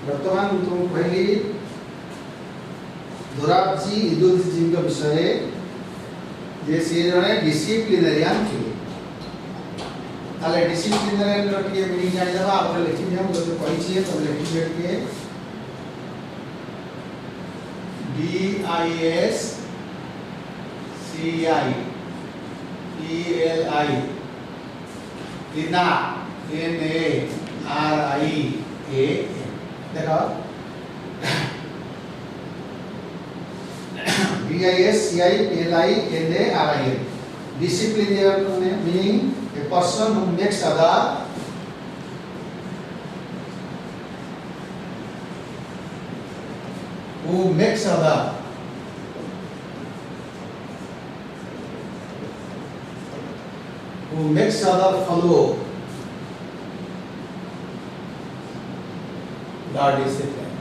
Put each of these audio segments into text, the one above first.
वर्तमान तुमको कहली दोराबजी इदुद्दीन जी के विषय जे से जने डिसिप्लिनरियन थे ताले डिसिप्लिनरियन रो के मीनिंग जानि दबा आप लिखि हम जो कहि छिए तो लिखि देत के DISCIPLI NARIA देखो DISCIPLI disciplinarian meaning a person who makes other follow the discipline.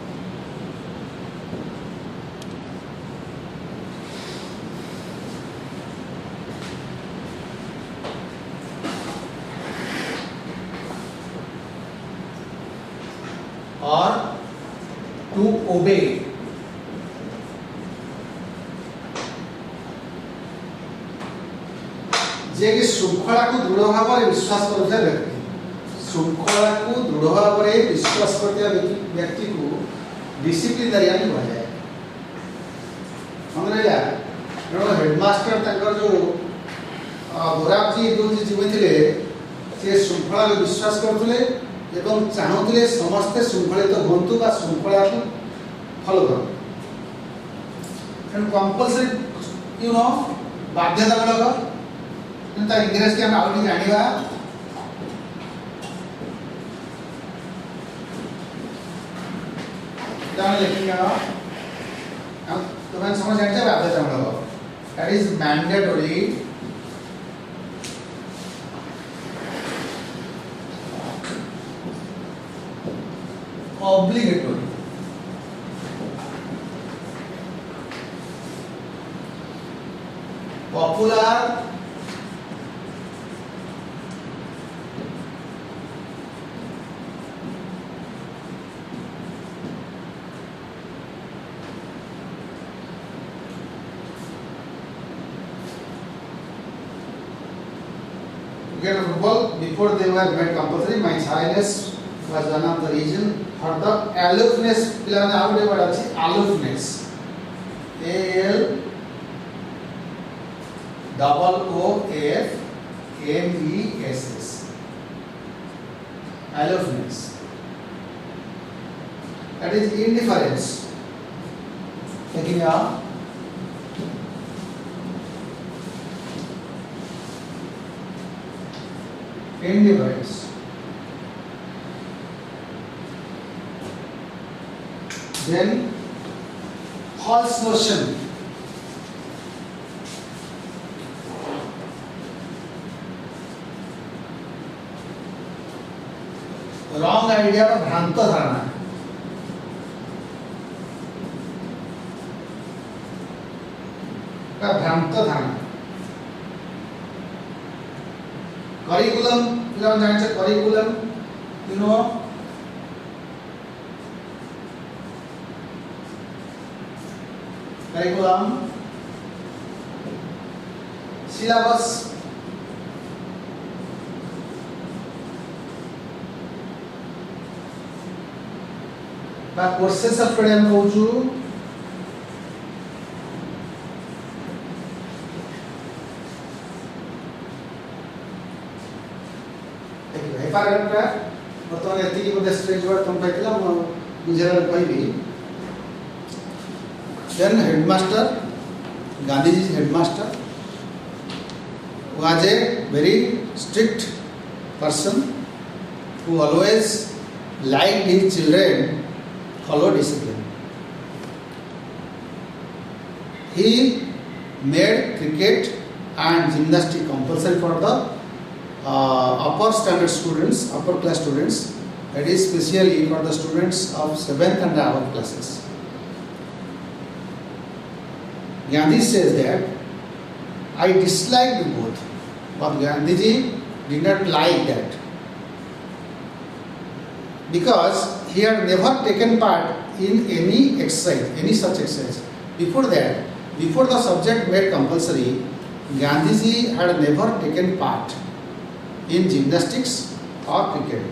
Or to obey. जे कि श्रृंखला को दृढ़ भाव में विश्वास करता व्यक्ति श्रृंखला को दृढ़ भाव में विश्वास करता व्यक्ति को डिसिप्लिनरियन कहा जाए मन रहा हेडमास्टर तंकर जो दोराबजी इदुद्दीन जी थे से श्रृंखला को विश्वास करते एवं चाहूले समस्ते श्रृंखलित हूँ बा श्रृंखला को फॉलो कर कंपलसरी यू नो बाध्यतामूलक इंग्रेज के हम आउट जानिबा जान लिखिया हम तुम्हें समझ आते हैं बाध्यतामूलक that is mandatory obligatory popular get football before they were made compulsory. My Highness was one of the reason for the aloofness. पिलाने आउटे बड़ा अच्छी aloofness. ALOOFMESS. Aloofness. That is indifference. Taking out. Indifference. Then false notion. Wrong idea का भ्रांत धारणा. का भ्रांत धारणा. Curriculum, पिलाने जाने से curriculum, you know. Curriculum, syllabus, बा courses of study हम कहूँ पैराग्राफ बर्तमान एति बोधे स्ट्रेच वर्ड तुम पाइला बुझेला कहबी then headmaster Gandhi ji headmaster was a very strict person who always liked his children follow discipline. He made cricket and gymnastics compulsory for the upper standard students, upper class students, that is specially for the students of 7th and above classes. Gandhi says that I disliked both, but Gandhiji did not like that. because he had never taken part in any exercise, any such exercise. Before that, before the subject made compulsory, Gandhiji had never taken part in gymnastics or cricket.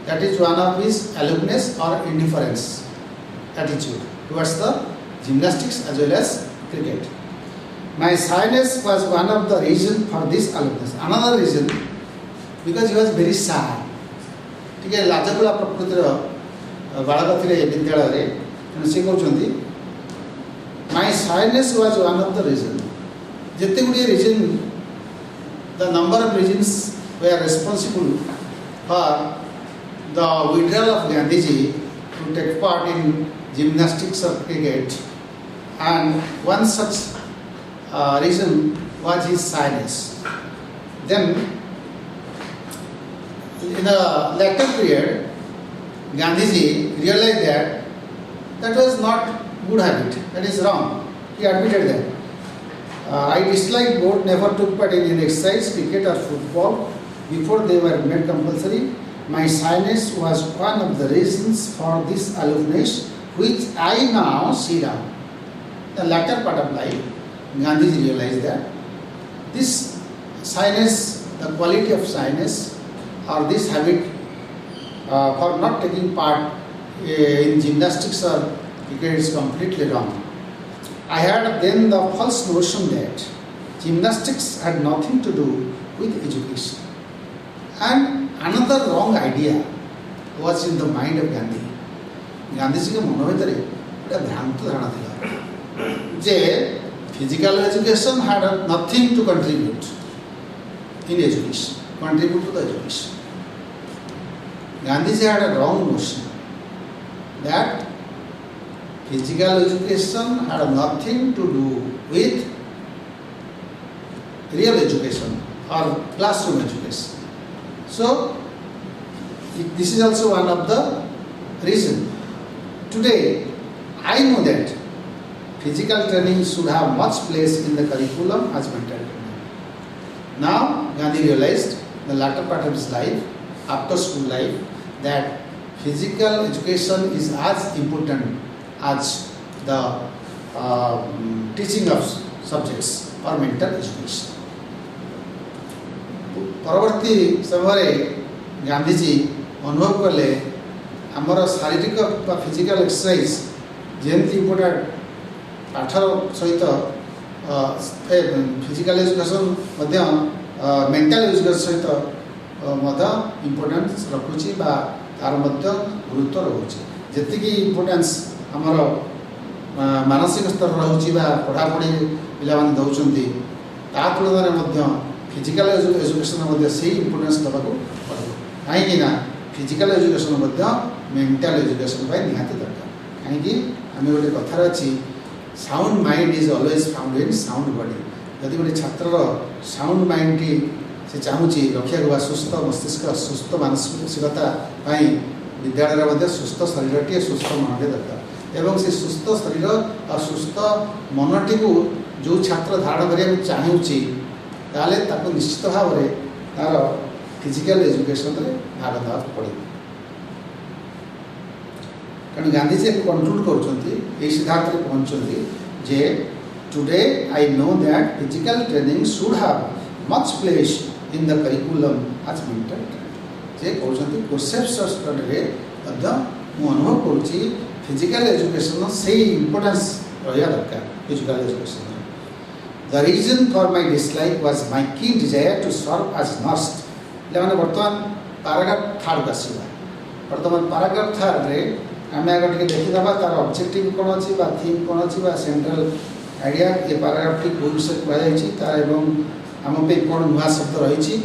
That is one of his aloofness or indifference attitude towards the gymnastics as well as cricket. My shyness was one of the reasons for this aloofness. Another reason, because he was very shy. ठीक है, लाजकुला प्रकृतिर बालक थे विद्यालय सी कहते my shyness was one of the reason. जिते गुड़िए reason, the number of reasons we are responsible for the withdrawal of Gandhiji to take part in gymnastics और cricket, and one such reason was his shyness. Then in the later period, Gandhiji realized that that was not good habit, that is wrong. He admitted that. I disliked both, never took part in any exercise, cricket or football before they were made compulsory. My shyness was one of the reasons for this aloofness, which I now see down. The latter part of life, Gandhiji realized that this shyness, the quality of shyness or this habit for not taking part in gymnastics or cricket is completely wrong. I had then the false notion that gymnastics had nothing to do with education. And another wrong idea was in the mind of Gandhi. Gandhiji के मन भितर गोटे भ्रांत धारणा थिला जे physical education had nothing to contribute in education, contribute to the education. Gandhiji had a wrong notion that physical education had nothing to do with real education or classroom education. So, this is also one of the reasons. Today, I know that physical training should have much place in the curriculum as mental training. Now, Gandhi realized the latter part of his life, after school life, that physical education is as important as the teaching of subjects or mental education. परवर्ती समय गांधीजी अनुभव कले आमर शारीरिक physical exercise जेमती important पाठर सहित physical education mental education सहित importance रखुची तार गुरुत्व रोचे जी इम्पोर्टेंस आमर मानसिक स्तर रोचे पढ़ापढ़ी पिला दौरान ता तुलन फिजिकल एजुकेशन से इम्पोर्टेंस देवा पड़ो कहीं फिजिकल एजुकेशन मेंटल एजुकेशन निहाती दरकार कहीं आम गोटे कथार अच्छी sound mind is always found in sound body यदि गोटे छात्र साउंड माइंड टी से चाहूँगी रखा सुस्थ मस्तिष्क सुस्थ मानसिकता विद्यालय सुस्थ शरीर सुस्थ मनटे दरकार एवं से सुस्थ शरीर और सुस्थ मनटी को जो छात्र धारण करने चाहूँगी ताले निश्चित भाव में तार फिजिकल एजुकेशन भाग देवा पड़े कारण गांधीजी कंक्लूड कर सिद्धांत पहुँचती जे today I know that physical training should have much place in the curriculum as mental जे कहते कोर्सेप्स स्टडी अनुभव करुँची फिजिकल एजुकेशन से इम्पोर्टेंस रहा दरकार physical education The reason for my dislike was my keen desire to serve as nurse. लेकिन वर्तमान पैराग्राफ थर्ड आसला वर्तमान पैराग्राफ थर्ड रे आम आगे टे देखीदा तार ऑब्जेक्टिव कौन अच्छी थीम कौन अच्छी सेंट्रल आइडिया ये पैराग्राफ टी कौ विषय कहु एवं आम पे कौन नुआ शब्द रही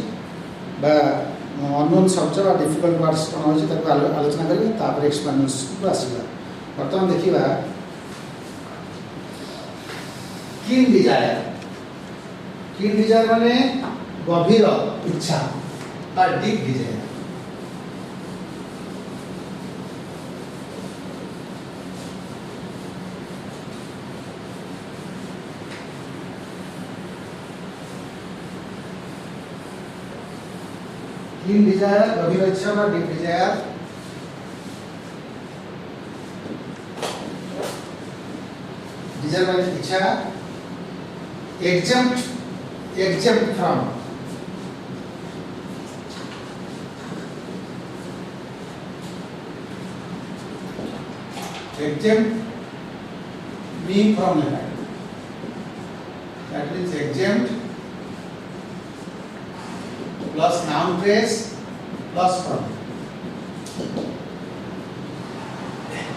अननोन शब्द बा डिफिकल्ट वर्ड्स कौन अच्छी आलोचना करेंगे एक्सप्लेनेशन को आसला वर्तमान देखा कीन डिजायर कीन डिजायर माने गभीर इच्छा बा डीप डिजायर कीन डिजायर गभीर इच्छा बा deep Dzire teacher by ichha, exempt from, exempt me from that. That means exempt plus noun phrase plus from.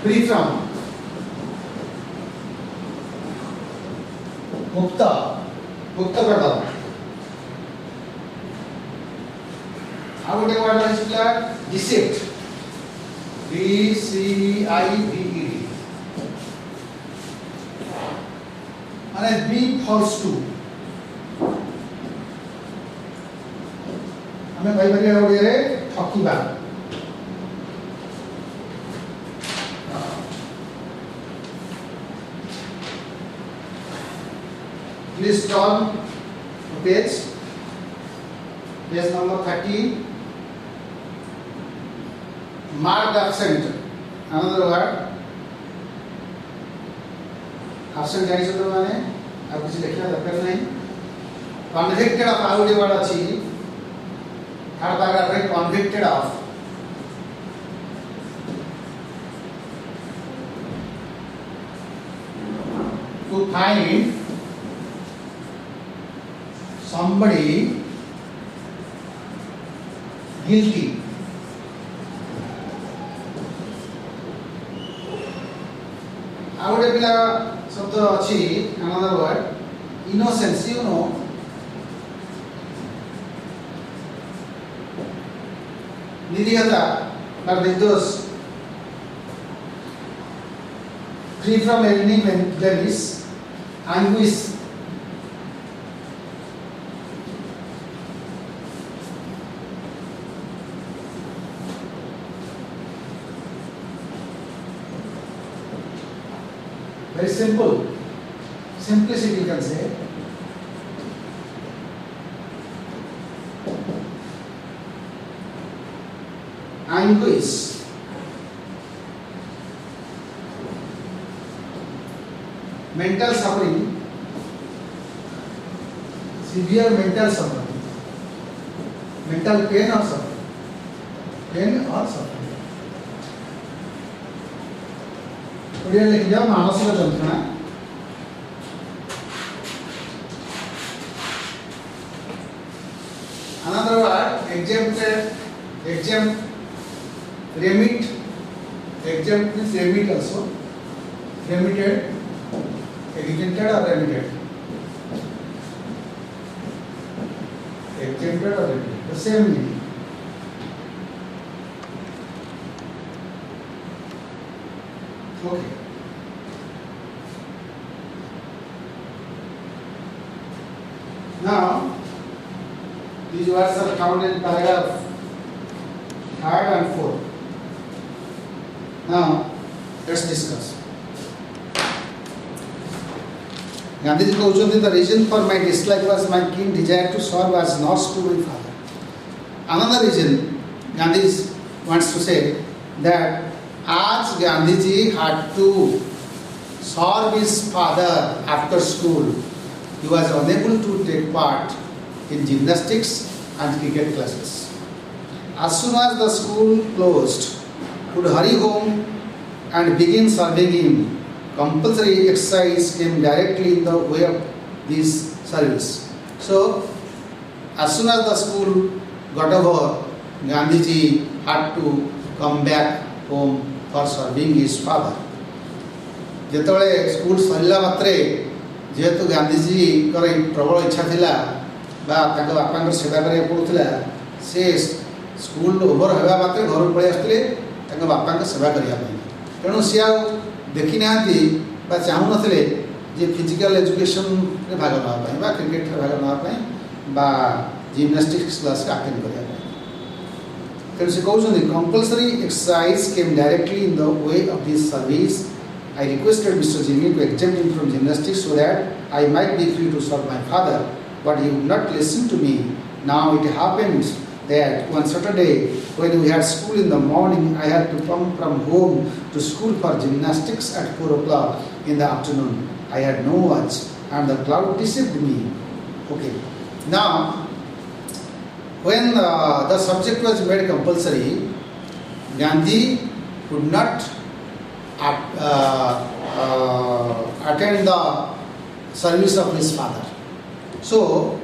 Free from, मुक्त कर दो. ଆଉ ଗୋଟେ ୱାର୍ଡ ଅଛି ପିଲା deceived, DCIVED, ମାନେ be false to. ଆମେ କହିପାରିବା ଓଡ଼ିଆରେ ଠକିବା. Please turn to page number 13. Marked absent, another word. Absent जानिছো तो माने अब किसी लिखना दरकार नहीं. Convicted of ଆଉ ଗୋଟେ word ଅଛି. थर्ड पैराग्राफ रे convicted of. To find somebody guilty. ଆଉ ଗୋଟେ ପିଲା ଶବ୍ଦ ଅଛି another word innocence, you know, নিরীহতা বা নির্দোষ, free from any blemish, anguish, very simple, simplicity you can say. Anguish, mental suffering, severe mental suffering, mental pain or suffering, Odia ଲେଖିବା ମାନସିକ ଯନ୍ତ୍ରଣା. Another word exempted, remit, exempt means remit also, remitted, exempted or remitted, exempted or remitted, the same meaning. Okay. Now these words are found in paragraph 3rd and 4th. Now let's discuss. Gandhiji कहते the reason for my dislike was my keen desire to serve as nurse to my father. Another reason Gandhi wants to say that as Gandhiji had to serve his father after school, he was unable to take part in gymnastics and cricket classes. As soon as the school closed, he would hurry home and begin serving him. Compulsory exercise came directly in the way of this service. So, as soon as the school got over, Gandhiji had to come back home for serving his father. ଯେତେବେଳେ school ସରିଲା ମାତ୍ରେ ଯେହେତୁ ଗାନ୍ଧୀଜୀଙ୍କର ପ୍ରବଳ ଇଚ୍ଛା ଥିଲା ବା ତାଙ୍କ ବାପାଙ୍କର ସେବା କରିବାକୁ ପଡ଼ୁଥିଲା, ସେ ସ୍କୁଲ ଓଭର ହେବା ମାତ୍ରେ ଘରକୁ ପଳେଇ ଆସିଥିଲେ ତାଙ୍କ ବାପାଙ୍କ ସେବା କରିବା ପାଇଁ. ତେଣୁ ସେ ଆଉ ଦେଖିନାହାନ୍ତି ବା ଚାହୁଁନଥିଲେ ଯେ ଫିଜିକାଲ ଏଜୁକେସନରେ ଭାଗ ନେବା ପାଇଁ ବା କ୍ରିକେଟରେ ଭାଗ ନେବା ପାଇଁ ବା ଜିମ୍ନାଷ୍ଟିକ୍ସ କ୍ଲାସରେ ଆଟେଣ୍ଡ କରିବା ପାଇଁ. ତେଣୁ ସେ କହୁଛନ୍ତି compulsory exercise came directly in the way of this service. I requested Mr. Jimmy to exempt him from gymnastics so that I might be free to serve my father, but he would not listen to me. Now it happens that one Saturday when we had school in the morning, I had to come from home to school for gymnastics at 4 o'clock in the afternoon. I had no watch, and the cloud deceived me. Okay. Now, when the subject was made compulsory, Gandhi could not attend the service of his father. So,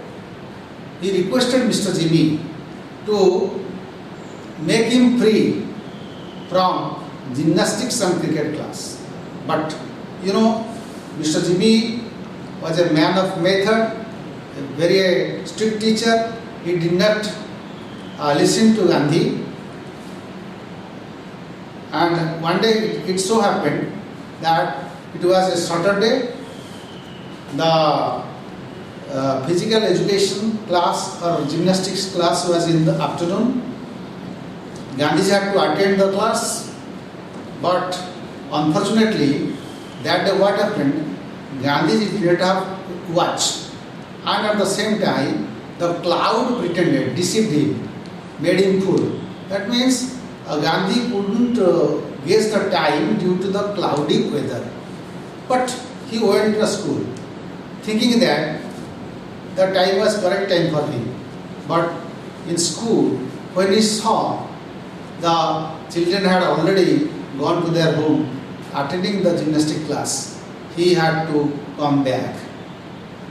he requested Mr. Jimmy to make him free from gymnastics and cricket class. But you know, Mr. Jimmy was a man of method, a very strict teacher. He did not listen to Gandhi. And one day it so happened that it was a Saturday. The physical education class or gymnastics class was in the afternoon. Gandhiji had to attend the class, but unfortunately, that day what happened, Gandhiji did not have watch, and at the same time, the cloud pretended, deceived him, made him fool. That means Gandhi couldn't guess the time due to the cloudy weather. But he went to school, thinking that the time was correct time for him. But in school, when he saw the children had already gone to their home, attending the gymnastic class, he had to come back.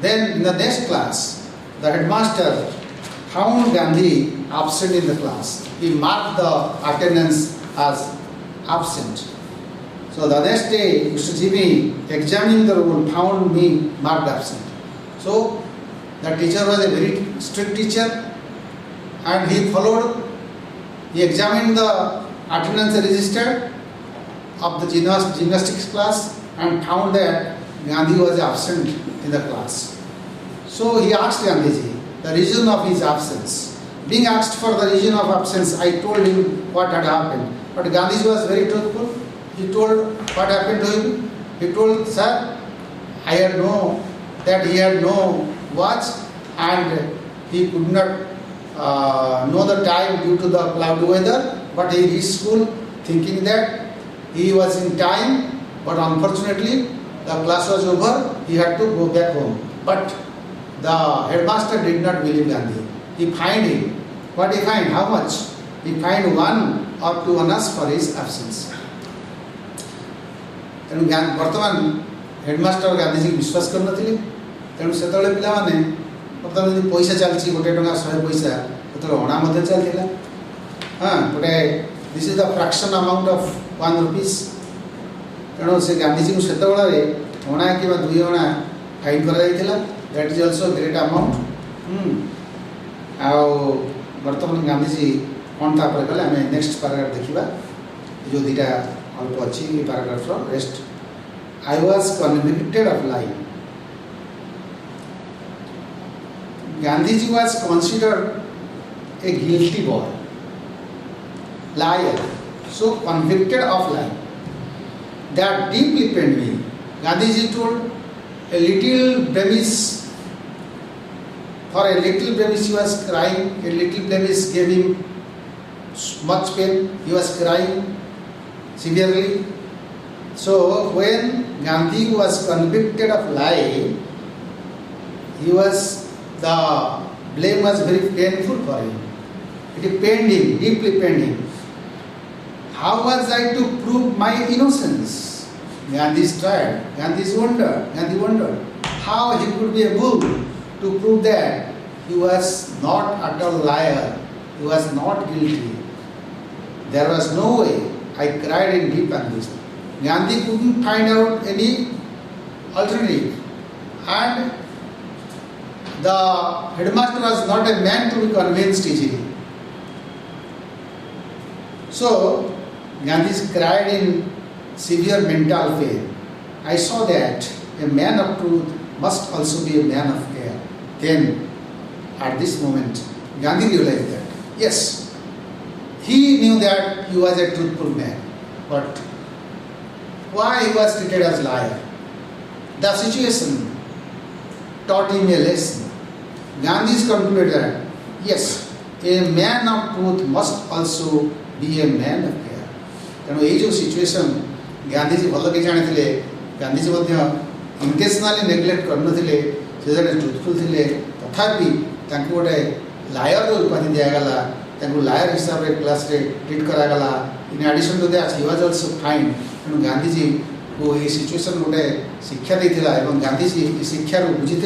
Then in the next class, the headmaster found Gandhi absent in the class. He marked the attendance as absent. So the next day, Mr. Jimmy, examining the roll, found me marked absent. So the teacher was a very strict teacher, and he followed. He examined the attendance register of the gymnastics class and found that Gandhi was absent in the class. So he asked Gandhiji the reason of his absence. Being asked for the reason of absence, I told him what had happened. But Gandhiji was very truthful. He told what happened to him. He told, sir, I had know that he had no watch and he could not know the time due to the cloudy weather, but he reached school thinking that he was in time, but unfortunately the class was over, he had to go back home. But the headmaster did not believe Gandhi. He fined him. What he fined? How much? He fined 1 or 2 annas for his absence. ତେଣୁ ବର୍ତ୍ତମାନ headmaster ଗାନ୍ଧିଜୀକି ବିଶ୍ୱାସ କରୁନଥିଲେ। ତେଣୁ ସେତେବେଳେ ପିଲାମାନେ ବର୍ତ୍ତମାନ ଯଦି ପଇସା ଚାଲିଛି 1 ଟଙ୍କା 100 ପଇସା, ସେତେବେଳେ ଅଣା ମଧ୍ୟ ଚାଲିଥିଲା। ଗୋଟେ this is the fraction amount of 1 rupees। ତେଣୁ ସେ ଗାନ୍ଧିଜୀଙ୍କୁ ସେତେବେଳେ ଅଣା କିମ୍ବା 2 ଅଣା ଫାଇନ୍ କରାଯାଇଥିଲା। That is also great amount. ଆଉ ବର୍ତ୍ତମାନ ଗାନ୍ଧିଜୀ କ'ଣ ତାପରେ କଲେ ଆମେ ନେକ୍ସଟ ପାରାଗ୍ରାଫ ଦେଖିବା। ଯେଉଁ ଦୁଇଟା ଅଳ୍ପ ଅଛି ଏ ପାରାଗ୍ରାଫର rest. I was convicted of lying. Gandhiji was considered a guilty boy, liar, so convicted of lying. That deeply pained me. Gandhiji told a little blemish, for a little blemish he was crying, a little blemish gave him much pain, he was crying severely. So when Gandhi was convicted of lying, the blame was very painful for him. It pained him, deeply pained him. How was I to prove my innocence? Gandhi tried, Gandhi wondered how he could be able to prove that he was not at all liar, he was not guilty. There was no way. I cried in deep anguish. Gandhi couldn't find out any alternative, and the headmaster was not a man to be convinced easily. So Gandhi cried in severe mental pain. I saw that a man of truth must also be a man of care. Then, at this moment, Gandhi realized that, yes, he knew that he was a truthful man, but why he was treated as liar? The situation taught him a lesson. Gandhi's concluded that, yes, a man of truth must also be a man of care. ତେଣୁ ଏଇ ଯେଉଁ situation Gandhiji ଭଲ କି ଜାଣିଥିଲେ। ଗାନ୍ଧିଜୀ ମଧ୍ୟ intentionally neglect करनथिले से जड़े truthful थे तथापि गोटे लायर उपाधि दिगला लायर हिसाब से क्लास रे ट्रीट करागला in addition to that he was also fine तेणु गांधीजी को ये सिचुएशन गोटे शिक्षा देता और गांधीजी शिक्षा बुझी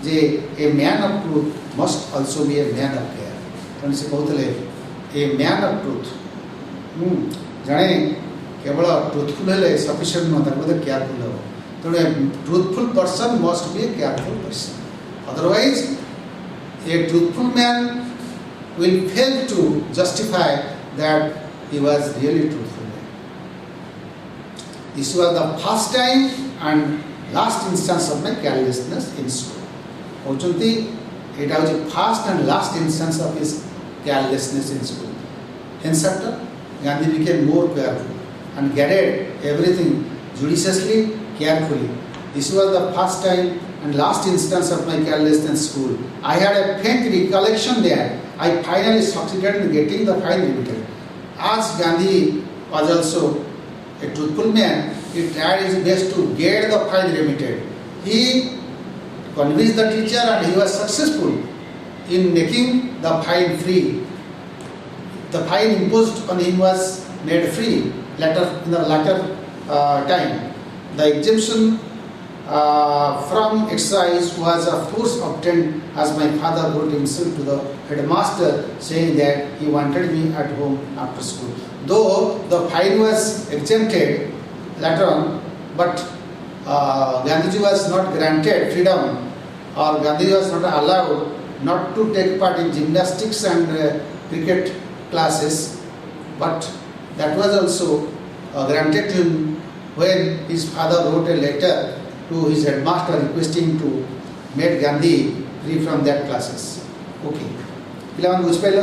जे a man of truth must also be a man of care तेणु से कहते ए मैन ऑफ ट्रुथ जड़े केवल ट्रुथफुल है सफिशिएंट नुह केयरफुल हम तेणु a truthful person must be a careful person otherwise a truthful man will fail to justify that he was really truthful. This was the first time and last instance of my carelessness in school. Fortunately, it was the first and last instance of his carelessness in school. Henceafter, Gandhi became more careful and guided everything judiciously, carefully. This was the first time and last instance of my carelessness in school. I had a faint recollection there. I finally succeeded in getting the fine remitted. As Gandhi was also a truthful man, he tried his best to get the fine remitted. He convinced the teacher and he was successful in making the fine free. The fine imposed on him was made free later in the latter time. The exemption from exercise was of course obtained as my father wrote himself to the headmaster saying that he wanted me at home after school. Though the fine was exempted later on, but Gandhiji was not granted freedom or Gandhiji was not allowed not to take part in gymnastics and cricket classes, but that was also granted to him when his father wrote a letter to his headmaster requesting to make Gandhi free from that classes. Okay. पिलामान बुझ pile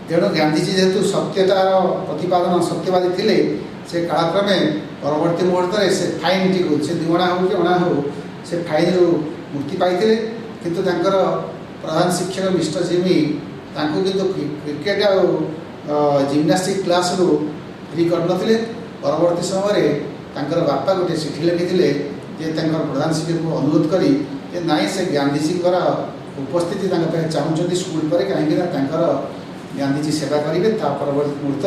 तेणु गांधीजी जेहेतु सत्यतार प्रतिपादन सत्यवादी थिले से कालक्रमे परवर्ती मुहूर्त से फाइन टी को से दिगणा हो कि अणा हो से फाइन रु मुक्ति पाइथिले किंतु तांकर प्रधान शिक्षक मिस्टर जिमी तांको किंतु क्रिकेट और जिम्नास्टिक क्लास रु फ्री करनथिले परवर्ती समय रे तांकर बापा गोटे चिठी लिखिथिले जे तांकर प्रधान शिक्षक को अनुरोध करी जे नाई से गांधीजी द्वारा उपस्थिति चाहते स्कूल पर कहीं गांधीजी सेवा करेंगे परवर्ती मुहूर्त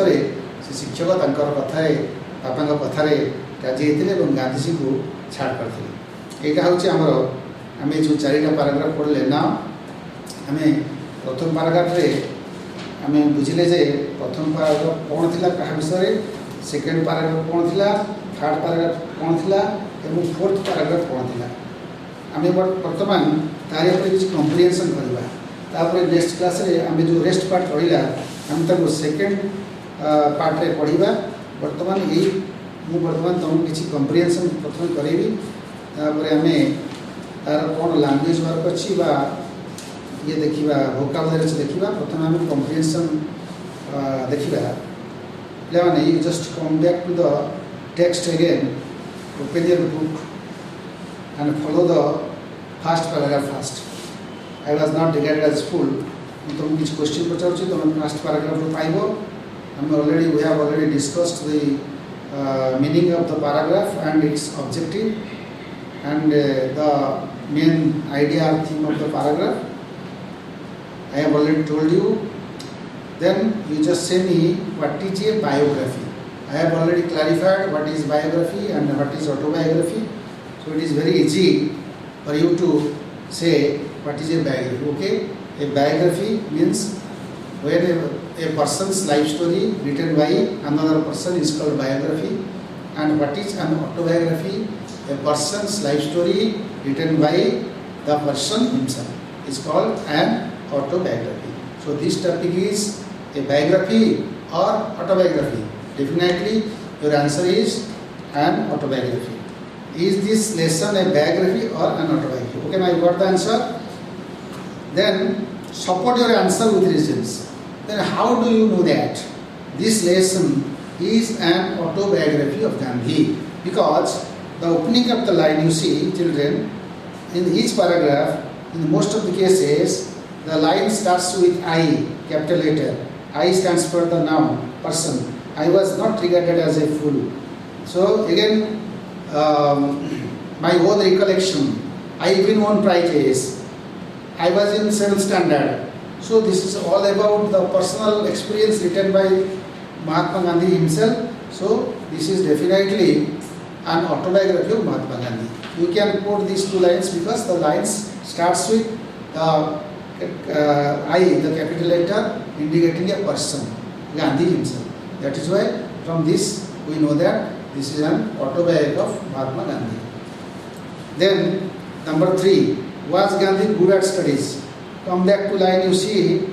से शिक्षक कथा बापा कथार राजी होते गांधीजी को छाड़ करते। यहाँ हूँ आम जो चारिटा पाराग्राफ पढ़ले ना आम प्रथम पाराग्राफ आम बुझिले जे प्रथम पाराग्राफ कौन थी क्या विषय सेकेंड पाराग्राफ कौन थी थर्ड पाराग्राफ कौन थी फोर्थ पाराग्राफ कौन थी आम बर्तमान तार किसी कंप्रिहेंशन करवा नेक्स्ट क्लास आम जो रेस्ट पार्ट रहा आम तक सेकेंड पार्ट रे पढ़ा बर्तमान यही बर्तमान तुमको किसी कंप्रिहेंशन प्रथम करेबी आम तार कौन लैंग्वेज वर्क अच्छी ये देखा वोकाबुलरी देखा प्रथम आम कंप्रिहेंशन देखा पे you just come back to the text again open your book and follow the first paragraph first. I was not regarded as fool. तुम किसी क्वेश्चन पचार तुम फर्स्ट पैराग्राफ पाइबो we have already discussed the meaning of the paragraph and its objective and the main idea or theme of the paragraph. I have already told you. Then you just say me what is a biography. I have already clarified what is biography and what is autobiography. So it is very easy for you to say what is a biography. Okay, a biography means when a person's life story written by another person is called biography. And what is an autobiography? A person's life story written by the person himself is called an autobiography. So this topic is a biography or autobiography. Definitely your answer is an autobiography. Is this lesson a biography or an autobiography? Okay, now you got the answer. Then support your answer with reasons. Then how do you know that this lesson is an autobiography of Gandhi? Because the opening of the line, you see, children, in each paragraph, in most of the cases, the line starts with I, capital letter. I stands for the noun, person. I was not regarded as a fool. So again, my own recollection. I even won prizes. I was in 7th standard. So this is all about the personal experience written by Mahatma Gandhi himself. So this is definitely an autobiography of Mahatma Gandhi. You can quote these two lines because the lines starts with I, the capital letter, indicating a person, Gandhi himself. That is why from this we know that this is an autobiography of Mahatma Gandhi. Then number 3, was Gandhi good at studies? Come back to line, you see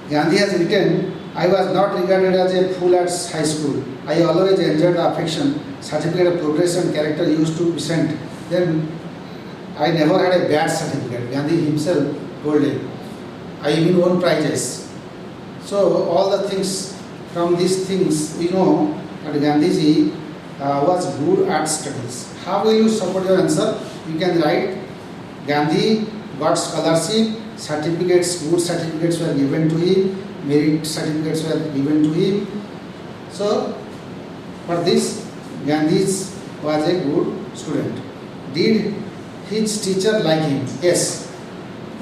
Gandhi has written, I was not regarded as a fool at high school. I always enjoyed the affection, certificate of progress and character used to be sent. Then I never had a bad certificate. Gandhi himself told him. I even won prizes. So all the things, from these things we know that Gandhiji was good at studies. How will you support your answer? You can write Gandhi got scholarship, certificates, good certificates were given to him, merit certificates were given to him. So for this, Gandhi was a good student. Did his teacher like him? Yes,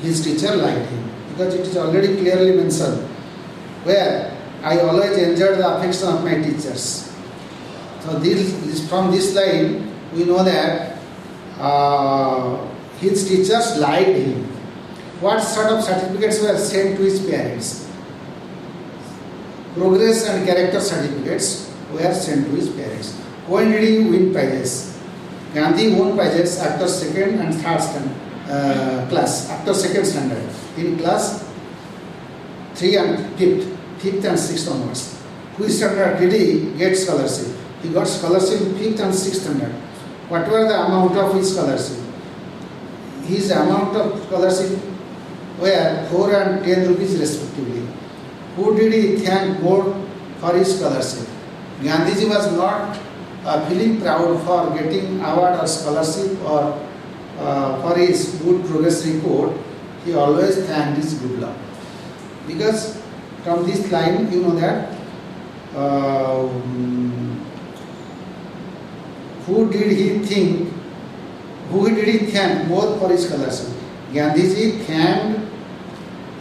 his teacher liked him because it is already clearly mentioned where I always enjoyed the affection of my teachers. So from this line we know that his teachers liked him. What sort of certificates were sent to his parents? Progress and character certificates were sent to his parents. When did he win prizes? Gandhi won prizes after 2nd and 3rd standard class. After 2nd standard, in class 3 and 5th and 6th onwards. Which standard did he get scholarship? He got scholarship in 5th and 6th standard. What were the amount of his scholarship? His amount of scholarship were 4 and 10 rupees respectively. Who did he thank more for his scholarship? Gandhiji was not feeling proud for getting award or scholarship or for his good progress report. He always thanked his good luck. Because from this line you know that who did he thank more for his scholarship? Gandhiji thanked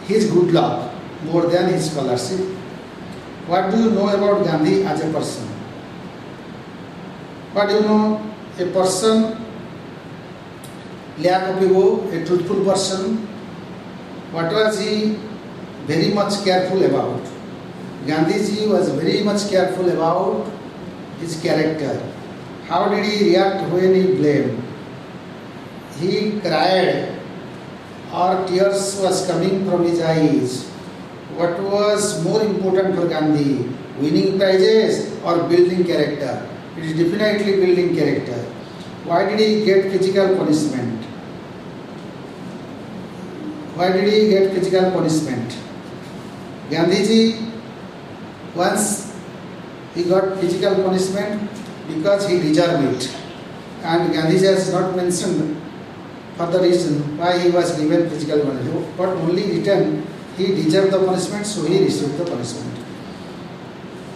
his good luck more than his scholarship. What do you know about Gandhi as a person? What do you know? A person, lack of ego, a truthful person. What was he very much careful about? Gandhiji was very much careful about his character. How did he react when he blamed? He cried or tears was coming from his eyes. What was more important for Gandhi? Winning prizes or building character? It is definitely building character. Why did he get physical punishment? Why did he get physical punishment? Gandhiji, once he got physical punishment because he deserved it. And Gandhiji has not mentioned for the reason why he was given physical punishment, but only written he deserved the punishment, so he received the punishment.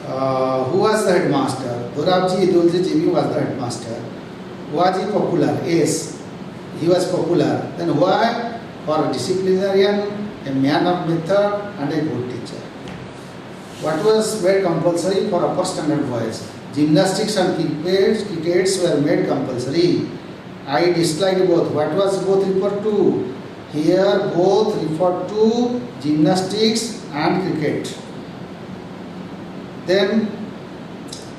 Who was the headmaster? Dorabji Idolji Jimi was the headmaster. Was he popular? Yes, he was popular. Then why? For a disciplinarian, a man of method and a good teacher. What was made compulsory for upper standard boys? Gymnastics and crickets were made compulsory. I disliked both. What was both referred to? Here both referred to gymnastics and cricket. Then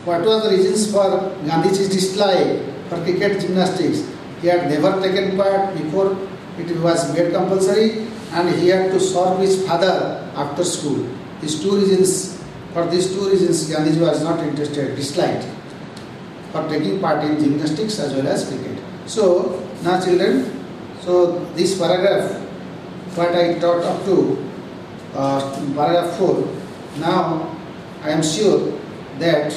what was the reasons for Gandhiji's dislike for cricket gymnastics? He had never taken part before it was made compulsory and he had to serve his father after school. These two reasons, for these two reasons Gandhiji was not interested, disliked for taking part in gymnastics as well as cricket. So now children, so this paragraph what I taught up to paragraph 4, now I am sure that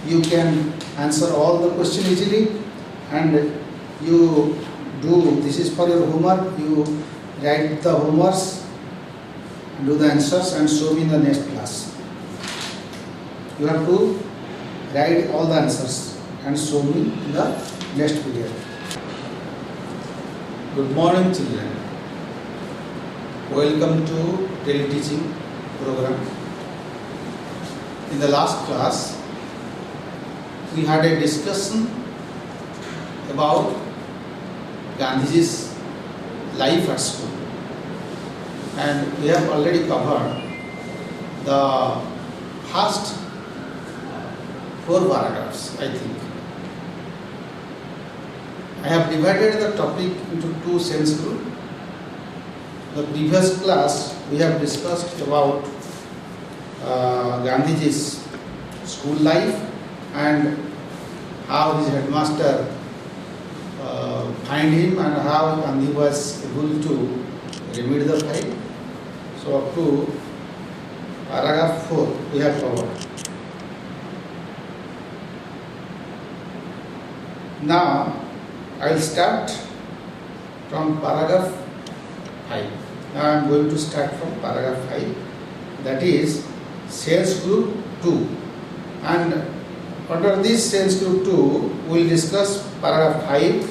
you can answer all the questions easily and you do, this is for your homework, you write the homeworks, do the answers and show me in the next class. You have to write all the answers and show me in the Next period. Good morning, children. Welcome to teleteaching program. In the last class, we had a discussion about Gandhiji's life at school, and we have already covered the first 4 paragraphs, I think. I have divided the topic into 2 sense groups. The previous class we have discussed about Gandhiji's school life and how his headmaster find him and how Gandhi was able to remedy the fight. So up to paragraph 4 we have covered. Now I will start from paragraph 5. Now I am going to start from paragraph 5, that is sense group 2, and under this sense group 2 we will discuss paragraph 5,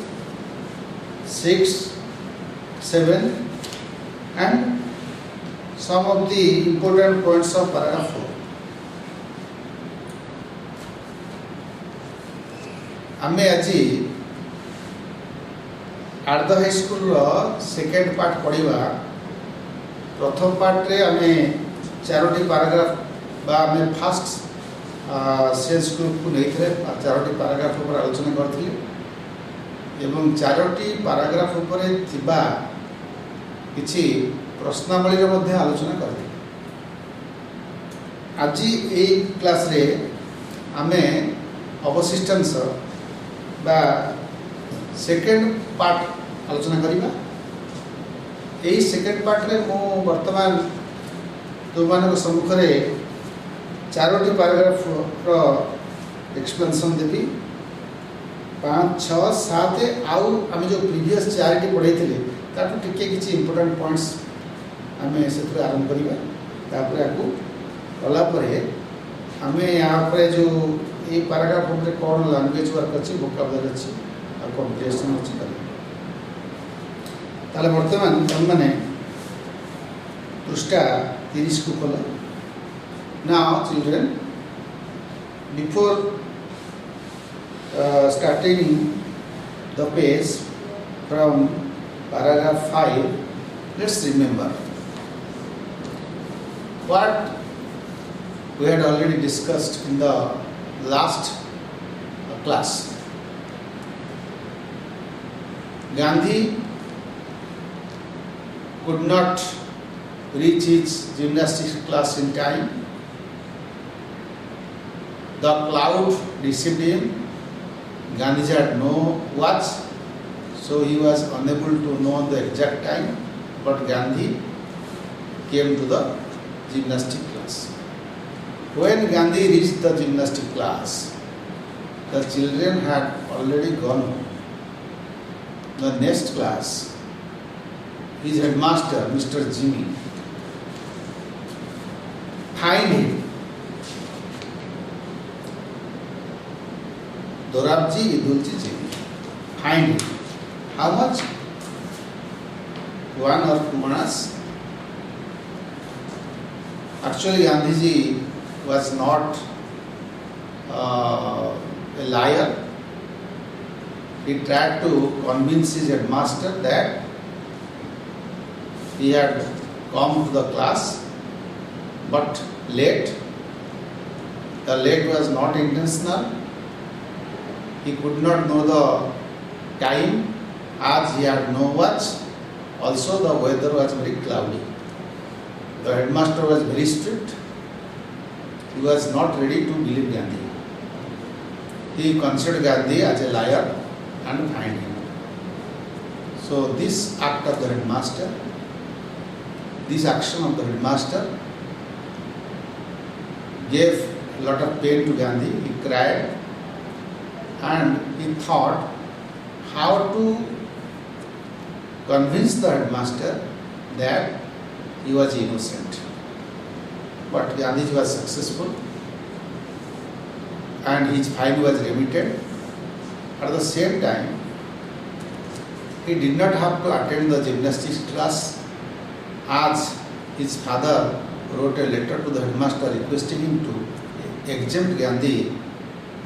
6, 7 and some of the important points of paragraph 4. आमे आजी आर्ध high school second part पढ़ा. प्रथम part रे आमे 4टी paragraph बा आमे first sense group को नहीं थे 4टी पैराग्राफ ऊपर आलोचना करथिले एवं 4टी पैराग्राफ ऊपर थिबा किछि प्रश्नावली रे मध्ये आलोचना करथिले. आज ए क्लास रे आमे अवशिष्टांश बा सेकेंड पार्ट आलोचना करिबा. एई सेकेंड पार्ट रे मो वर्तमान तुम मानक सम्मुख रे 4टी पैराग्राफ रो एक्सप्लेनेशन देबी. 5, 6, 7 आउ आमे जो प्रीवियस 4टी पढैथिले ताकू टिके किछि इंपोर्टेंट पॉइंट्स आमे सेथरे आरंभ करिबा. तापर आकू कला परे आमे यहाँ पर जो ये पैराग्राफ ऊपर कौन लैंग्वेज वर्क अच्छी वोकाबुलरी अच्छी और कॉम्प्रिहेंशन अच्छी कर ताले वर्तमान तुम माने पृष्ठा 30 को खोलो. Now children, before starting the page from paragraph 5, let's remember what we had already discussed in the last class. Gandhi could not reach his gymnastics class in time. The cloud deceived him. Gandhiji had no watch, so he was unable to know the exact time, but Gandhi came to the gymnastic class. When Gandhi reached the gymnastic class, the children had already gone home. The next class, his headmaster, Mr. Jimmy, find him. Dorabji Idulji Jimmy, find him. How much? 1 or 2 manas. Actually, Gandhiji was not a liar. He tried to convince his headmaster that he had come to the class but late. The late was not intentional. He could not know the time as he had no watch. Also the weather was very cloudy. The headmaster was very strict. He was not ready to believe Gandhi. He considered Gandhi as a liar and fined him. So this act of the headmaster, this action of the headmaster gave a lot of pain to Gandhi. He cried and he thought how to convince the headmaster that he was innocent. But Gandhiji was successful and his fine was remitted. At the same time, he did not have to attend the gymnastics class, as his father wrote a letter to the headmaster requesting him to exempt Gandhi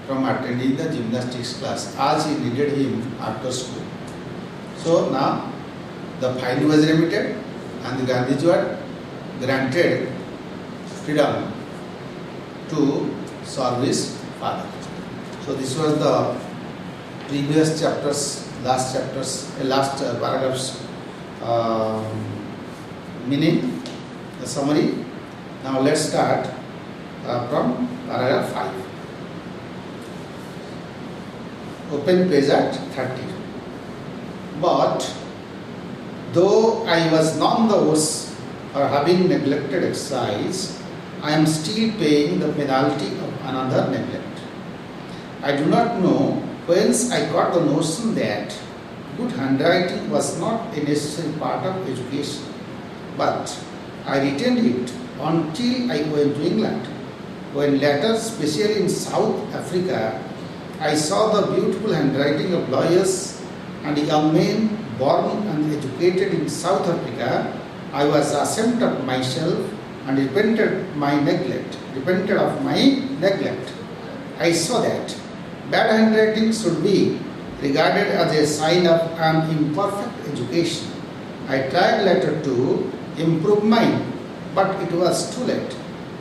from attending the gymnastics class, as he needed him after school. So now the fine was remitted and the Gandhiji was granted freedom to serve his father. So this was the previous chapters, last paragraphs meaning, the summary. Now let's start from paragraph 5. Open page at 30. But though I was none the worse for having neglected exercise, I am still paying the penalty of another neglect. I do not know whence I got the notion that good handwriting was not a necessary part of education, but I retained it until I went to England, when later, especially in South Africa, I saw the beautiful handwriting of lawyers and young men born and educated in South Africa. I was ashamed of myself and repented of my neglect. I saw that bad handwriting should be regarded as a sign of an imperfect education. I tried later to improve mine, but it was too late.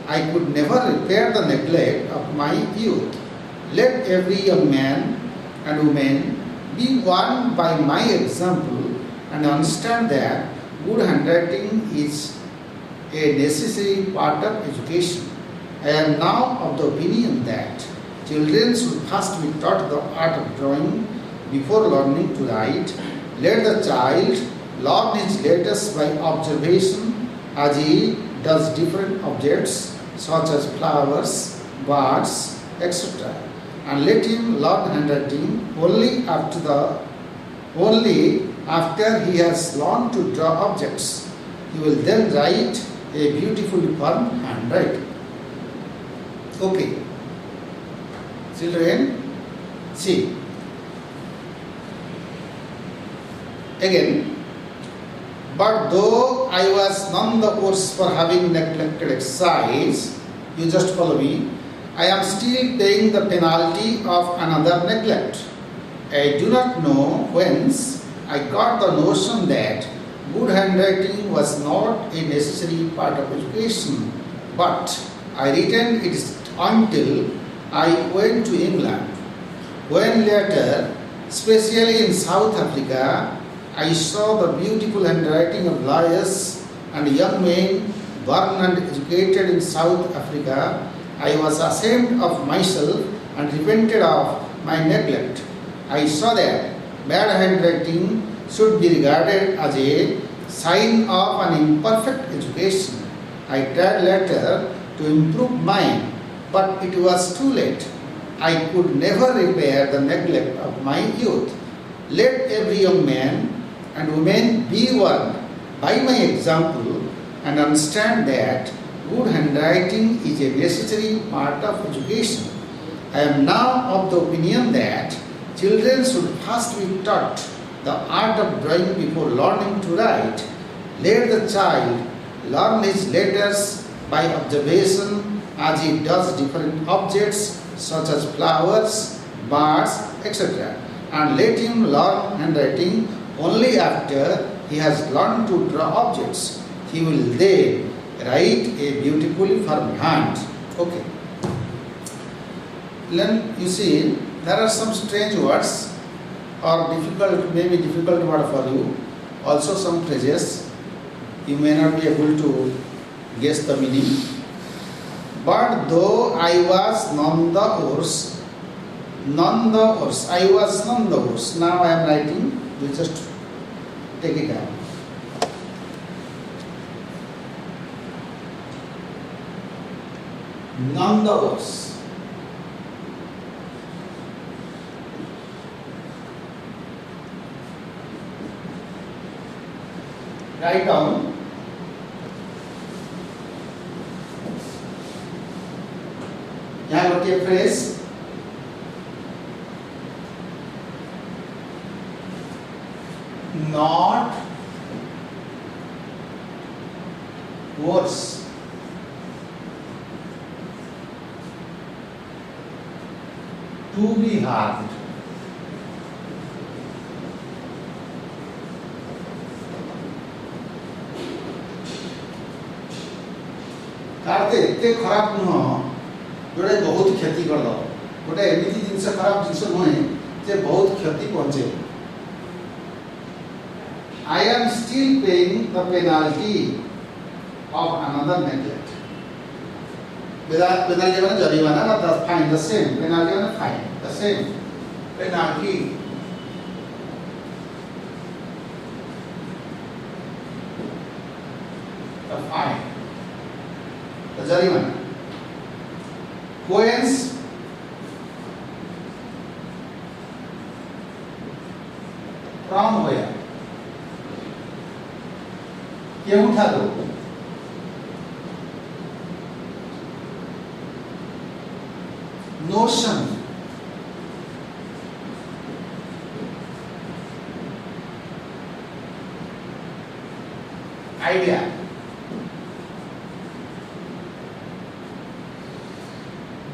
I could never repair the neglect of my youth. Let every young man and woman be warned by my example and understand that good handwriting is a necessary part of education. I am now of the opinion that children should first be taught the art of drawing before learning to write. Let the child learn his letters by observation, as he does different objects such as flowers, birds, etc. And let him learn handwriting only after he has learned to draw objects. He will then write a beautifully formed handwriting. Okay. Children, see. Again, but though I was none the worse for having neglected exercise, you just follow me, I am still paying the penalty of another neglect. I do not know whence I got the notion that good handwriting was not a necessary part of education, but I retained it until I went to England, when later, especially in South Africa, I saw the beautiful handwriting of lawyers and young men born and educated in South Africa. I was ashamed of myself and repented of my neglect. I saw that bad handwriting should be regarded as a sign of an imperfect education. I tried later to improve mine, but it was too late. I could never repair the neglect of my youth. Let every young man and woman be warned by my example and understand that good handwriting is a necessary part of education. I am now of the opinion that children should first be taught the art of drawing before learning to write. Let the child learn his letters by observation, as he does different objects such as flowers, birds, etc. And let him learn handwriting only after he has learned to draw objects. He will then write a beautifully formed hand. Okay. Then you see, there are some strange words or maybe difficult word for you. Also some phrases you may not be able to guess the meaning. But though I was none the worse, I was none the worse. Now I am writing, you just take it down. None the worse. Write down. यहाँ गोटे phrase not worse. To be harmed. कारते एते खराब नुह जोड़े बहुत क्षति कर दो गोटे एमती जिनस खराब जिनस नुहे जे बहुत क्षति पहुंचे. I am still paying the penalty of another neglect. Penalty माने जरिमाना ना the fine the same. Penalty माने fine the same. Penalty. The fine. The जरिमाना. Coins from where? केउठारू notion idea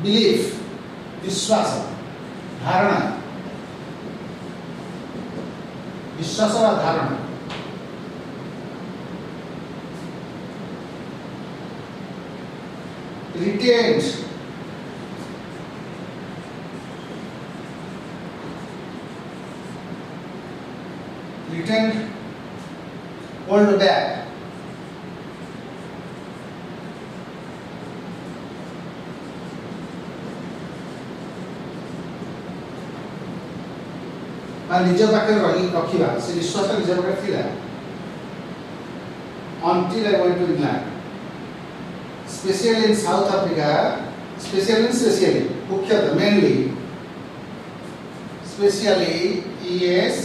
belief विश्वास धारणा विश्वास वा धारणा retained hold back निज पाखे रखा से विश्वास निज पाखे थी until I went to England. Especially in South Africa, especially मुख्यतः mainly yes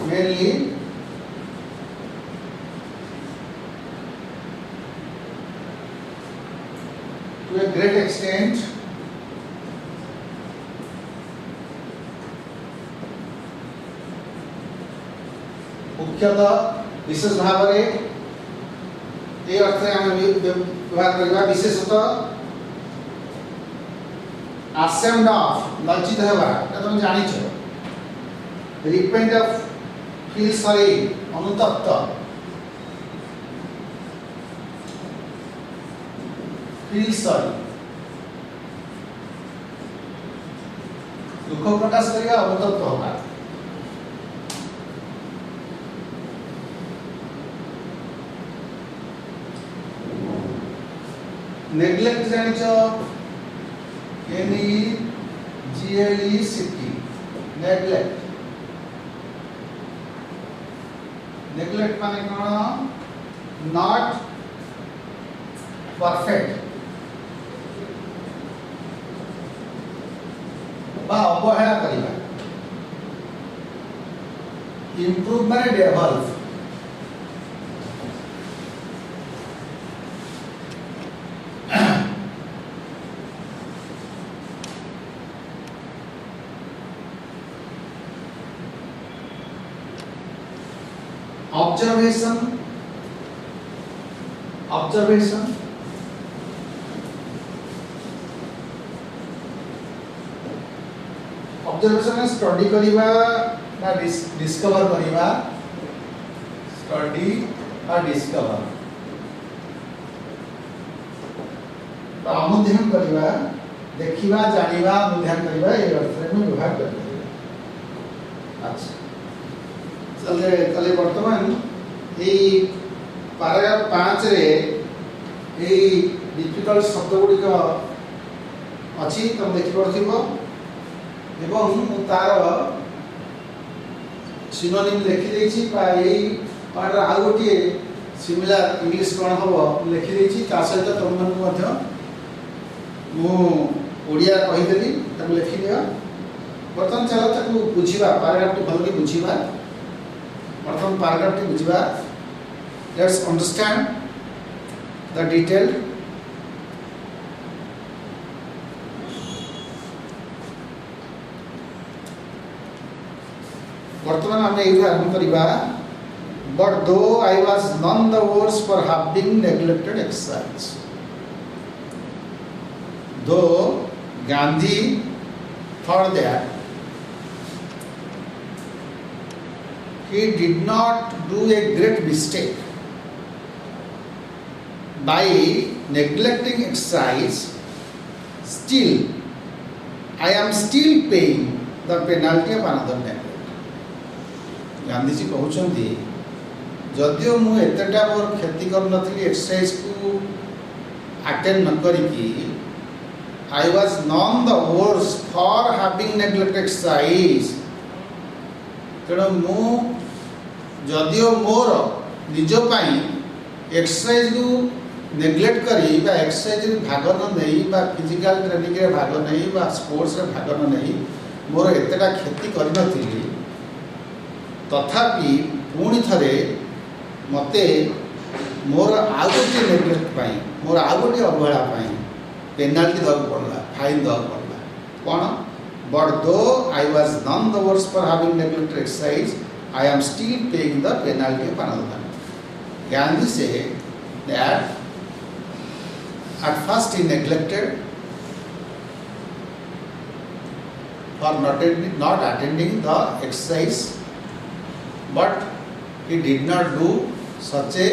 mainly to a great extent मुख्यतः विशेष भाव में ये अर्थ आम व्यवहार करवा विशेषतः ashamed of लज्जित होगा तुम जानिछ repent of feel sorry अनुतप्त feel sorry दुख प्रकाश करेगा अनुतप्त होगा. नेग्लेक्ट जानिछ NEGLECT नेग्लेक्ट नेग्लेक्ट माने कोन नॉट परफेक्ट बा अवहेला करिबा इंप्रूव माने डेवलप observation में स्टडी करिबा ना डिस्कवर करिबा स्टडी और डिस्कवर अनुध्यान करिबा देखिबा जानिबा अनुध्यान करिबा ए अर्थ में व्यवहार करिबा. अच्छा चले वर्तमान ये पैराग्राफ 5 रे ये डिफिकल्ट शब्द गुड़िक अच्छी तुम देखिपरथिब एवं तार सिनोनिम लिखि देछि बा एई पार आ गोटे सिमिलर इंग्लिश कोन हबो लिखि देछि ता सहित तुम मन मध्य मु ओडिया कहि देली तब लिखि दिया. बर्तमान चलो ताकू बुझिबा पैराग्राफ तो भलि बुझिबा प्रथम पैराग्राफ टी बुझिबा. Let's understand the detailed वर्तमान आम ये आरंभ करवा but though I was none the worse for having neglected exercise though Gandhi thought that he did not do a great mistake by neglecting exercise, still I am still paying the penalty of another neglect. Gandhi ji कहते जदियो मु एतटा मोर क्षति कर नथली exercise को attend न करिकी I was none the worse for having neglected exercise. तेणु मु जदियो मोर निज पाई एक्सरसाइज को नेग्लेक्ट करी बा एक्सरसाइज भाग न नहीं बा फिजिकल ट्रेनिंग रे भाग नहीं बा स्पोर्ट्स रे भाग न नहीं मोर एतटा क्षति कर नथली तथापि पुणी थरे मते मोर आउ गोटे नेग्लेक्ट पाई मोर आउ गोटे अवहेला पाई पेनाल्टी देवाक पड़ला फाइन देवाक पड़ला कौन but though I was none the worse for having neglected exercise I am still paying the penalty of another. Gandhi says that at first he neglected for not attending the exercise, but he did not do such a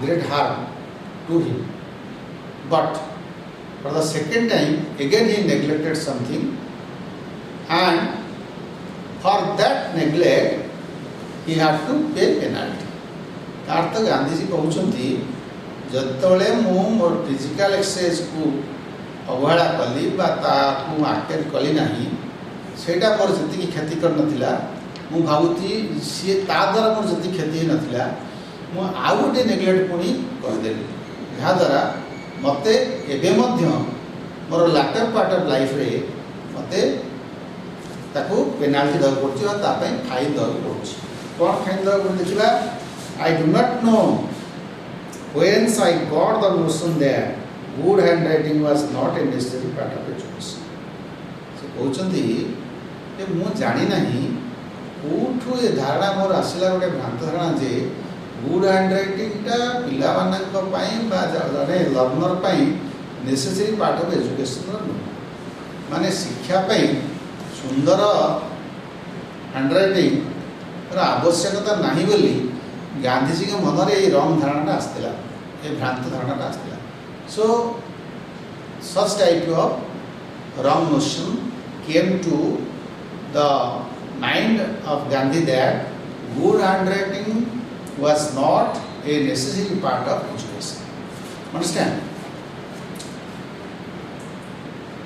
great harm to him. But for the second time again he neglected something, and for that neglect he had to pay penalty. अर्थ गांधी जी कहते जतले मु more physical exercise को अवहेला कली attend कली नहीं सेटा मोर जी क्षति कर नथिला मु भावुती सी ता द्वारा मोर जी क्षति नथिला मु आउ गोटे नेग्लेक्ट पुणी करदेली याद्वारा मते एबे मध्य मोर लाटर पार्ट ऑफ लाइफ रे मते ताको पेनाल्टी दर पड़छि और तापय फाइन दर पड़छि. कोन फाइन दर पड़ देखिबा I do not know whence I got the notion that good handwriting was not a necessary part of education. से कहते ये मु जानी नहीं कौठू ये धारणा मोर आसला गोटे भ्रांत धारणा जे गुड हैंडराइटिंग टा पिला मानक पई बा जने लर्नर पई नेसेसरी पार्ट ऑफ एजुकेशन माने शिक्षा पई सुंदर हैंडराइटिंग आवश्यकता नहीं बोली गांधी जी के मन में ये रंग धारणा आसला ये भ्रांत धारणा आसला. So such type of wrong notion came to the mind of Gandhi that good handwriting was not a necessary part of education. Understand?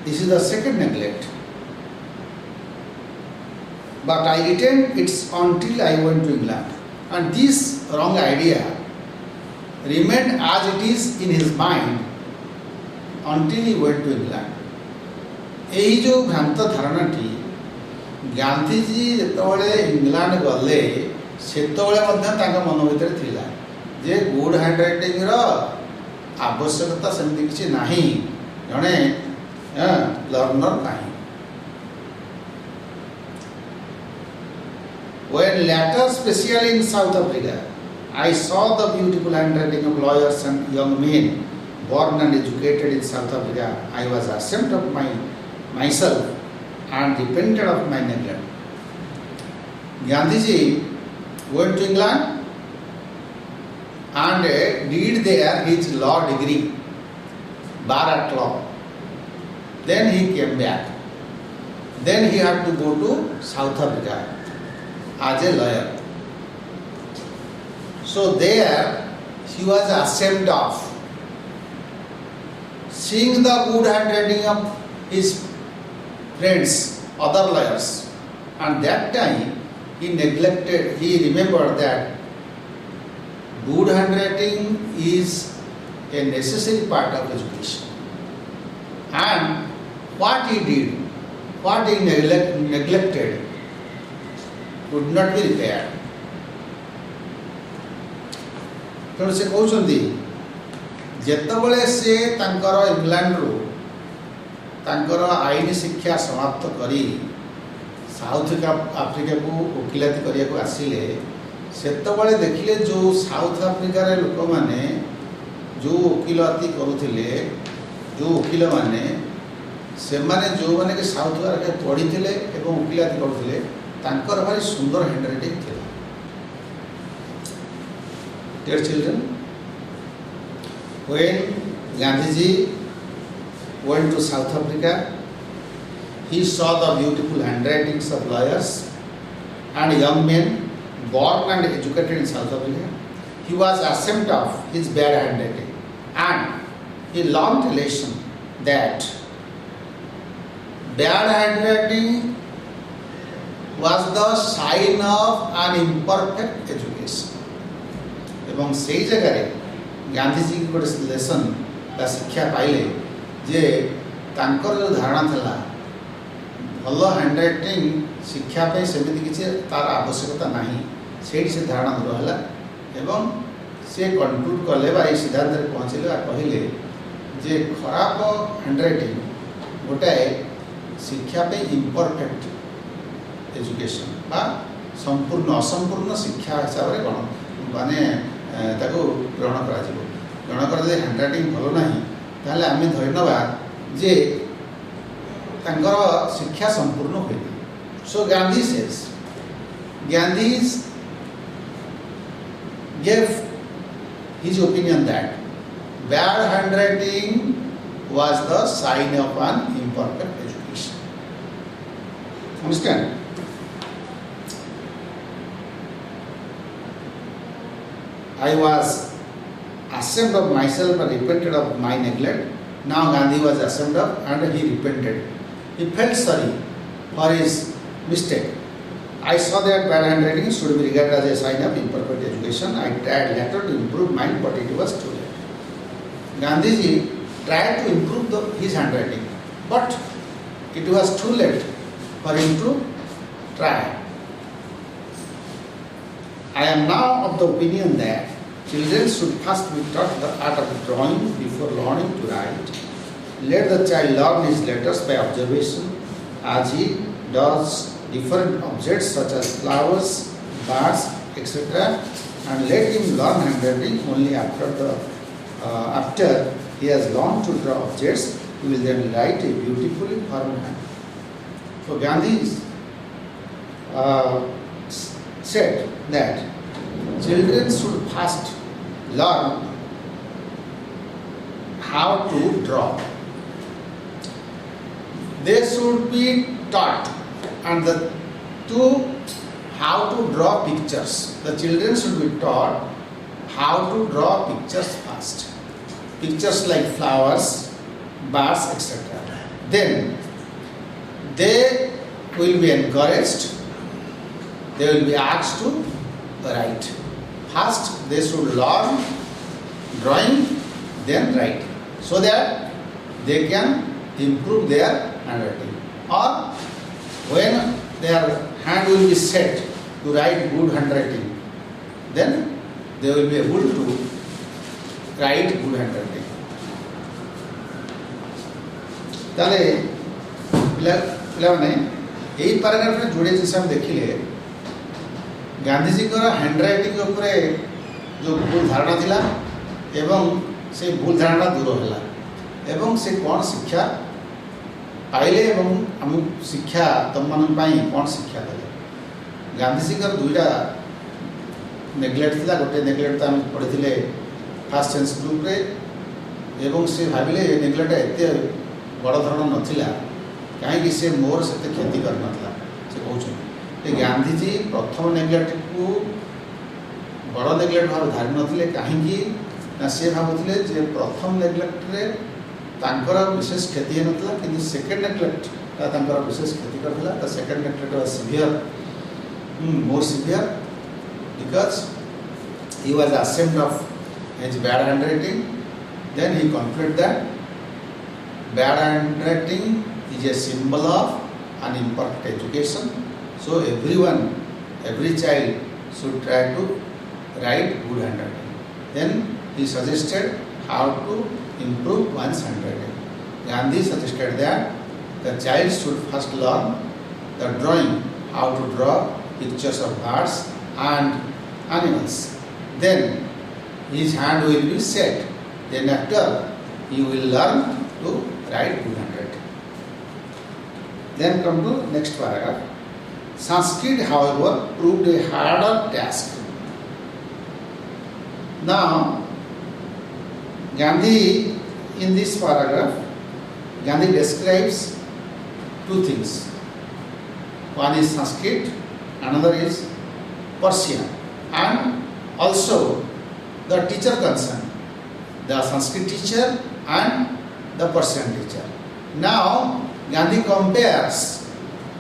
This is the second neglect. But I retained it until I went to England. And this wrong idea remained as it is in his mind until he went to England. यही जो भ्रांत धारणाटी गांधी जी जिते England गले से मन भर थिला जे good handwriting रो आवश्यकता सेमती किसी नाही जड़े लर्नर नहीं. When later, especially in South Africa, I saw the beautiful handwriting of lawyers and young men born and educated in South Africa. I was ashamed of myself and repented of my neglect. Gandhi ji went to England and did there his law degree, bar at law. Then he came back. Then he had to go to South Africa as a lawyer. So there he was ashamed of seeing the good handwriting of his friends, other lawyers, and that time he remembered that good handwriting is a necessary part of education, and what he did, what he neglected would not be repaired. तेणु से कहते जितेबले से England रू आईन शिक्षा समाप्त करी south Africa को वकिलाती करने को आसिले सेतबले देखिले जो साउथ आफ्रिकार लोक मैंने जो वकिलाती करुले जो वकिल मैंने से माने जो मैंने कि साउथ आफ्रिका पढ़ी थे वकिलाती करुले तांकर भारी सुंदर हैंडराइटिंग थी. Dear children, when Gandhiji went to South Africa, he saw the beautiful handwritings of lawyers and young men born and educated in South Africa. He was ashamed of his bad handwriting and he learned a lesson that bad handwriting was the sign of an imperfect education. एवं से जगह गांधीजी की गोटे lesson बा शिक्षा पाइले जे तांकर जो धारणा था भल हैंडराइटिंग शिक्षा पे सेमती किसी तार आवश्यकता नहीं से धारणा दूर है एवं से कंक्लूड कले बा सिद्धांत पहुँचले कहले जे खराब हैंडराइटिंग गोटाए शिक्षा पे इम्परफेक्ट एजुकेशन बा संपूर्ण असंपूर्ण शिक्षा हिसाब से गण माने ताको ग्रहण कर हैंडराइटिंग भल ना ताहले आम धरी नवा जे तांकर शिक्षा संपूर्ण हुए. So Gandhi says Gandhi gave his opinion that bad handwriting was the sign of an imperfect education. Understand? I was ashamed of myself and repented of my neglect. Now Gandhi was ashamed of and he repented. He felt sorry for his mistake. I saw that bad handwriting should be regarded as a sign of imperfect education. I tried later to improve mine, but it was too late. Gandhiji tried to improve his handwriting, but it was too late for him to try. I am now of the opinion that children should first be taught the art of drawing before learning to write. Let the child learn his letters by observation as he does different objects such as flowers, birds, etc. And let him learn handwriting only after he has learned to draw objects. He will then write a beautifully formed hand. So Gandhi said that children should first learn how to draw. They should be taught and how to draw pictures. The children should be taught how to draw pictures first. Pictures like flowers, birds, etc. Then they will be encouraged. They will be asked to write. First, they should learn drawing, then write, so that they can improve their handwriting. Or when their hand will be set to write good handwriting, then they will be able to write good handwriting. ताले पिला माने यही paragraph में जोड़े जिस हम देखिले गांधीजी को हैंडराइटिंग उपरे जो भूल धारणा थिला एवं से भूल धारणा दूर होला एवं से कौन शिक्षा पाइले एवं हम शिक्षा तुम मन पाई कौन शिक्षा देले. गांधीजी का दुईटा नेग्लेक्ट थिला गोटे नेग्लेक्ट हम पढ़िथिले फर्स्ट सेंस ग्रुप रे एवं से भाबिले नेग्लेक्ट एते बड़ धरण नथिला कहीं से मोर से क्षति कर नथिला से कहउछन. गांधीजी प्रथम नेग्लेक्ट को बड़ नेग्लेक्ट भाव धारी नथिले कहीं ना से भावुले जे प्रथम नेग्लेक्ट रे तांकर विशेष क्षति नथिला किंतु सेकंड नेग्लेक्ट तांकर विशेष क्षति करथिला. The second neglect was severe, more severe because he was ashamed of his bad handwriting. Then he concluded that bad handwriting is a symbol of an imperfect education. So everyone, every child should try to write good handwriting. Then he suggested how to improve one's handwriting. Gandhi suggested that the child should first learn the drawing how to draw pictures of birds and animals. Then his hand will be set. Then after he will learn to write good handwriting. Then come to next paragraph. Sanskrit, however, proved a harder task. Now, Gandhi, in this paragraph, Gandhi describes two things. One is Sanskrit, another is Persian, and also the teacher concerned, the Sanskrit teacher and the Persian teacher. Now, Gandhi compares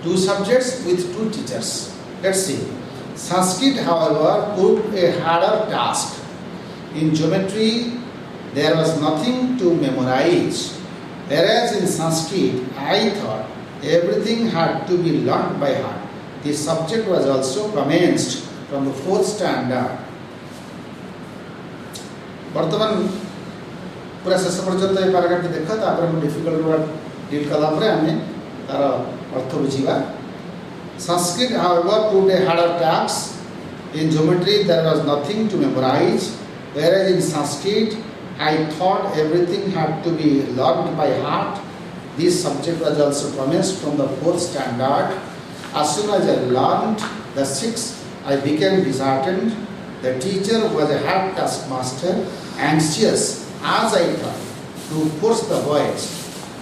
two subjects with two teachers. Let's see. Sanskrit, however, proved a harder task. In geometry, there was nothing to memorize, whereas in Sanskrit, I thought everything had to be learnt by heart. This subject was also commenced from the 4th standard. वर्तमान पूरा शेष पर्यंत ये paragraph देख तापर हम difficult word deal कला परे हमें तार अर्थ बुझिबा. Sanskrit, however, proved a harder task. In geometry, there was nothing to memorize, whereas in Sanskrit, I thought everything had to be learned by heart. This subject was also commenced from the 4th standard. As soon as I learned the 6th, I became disheartened. The teacher was a hard taskmaster, anxious, as I thought, to force the boys.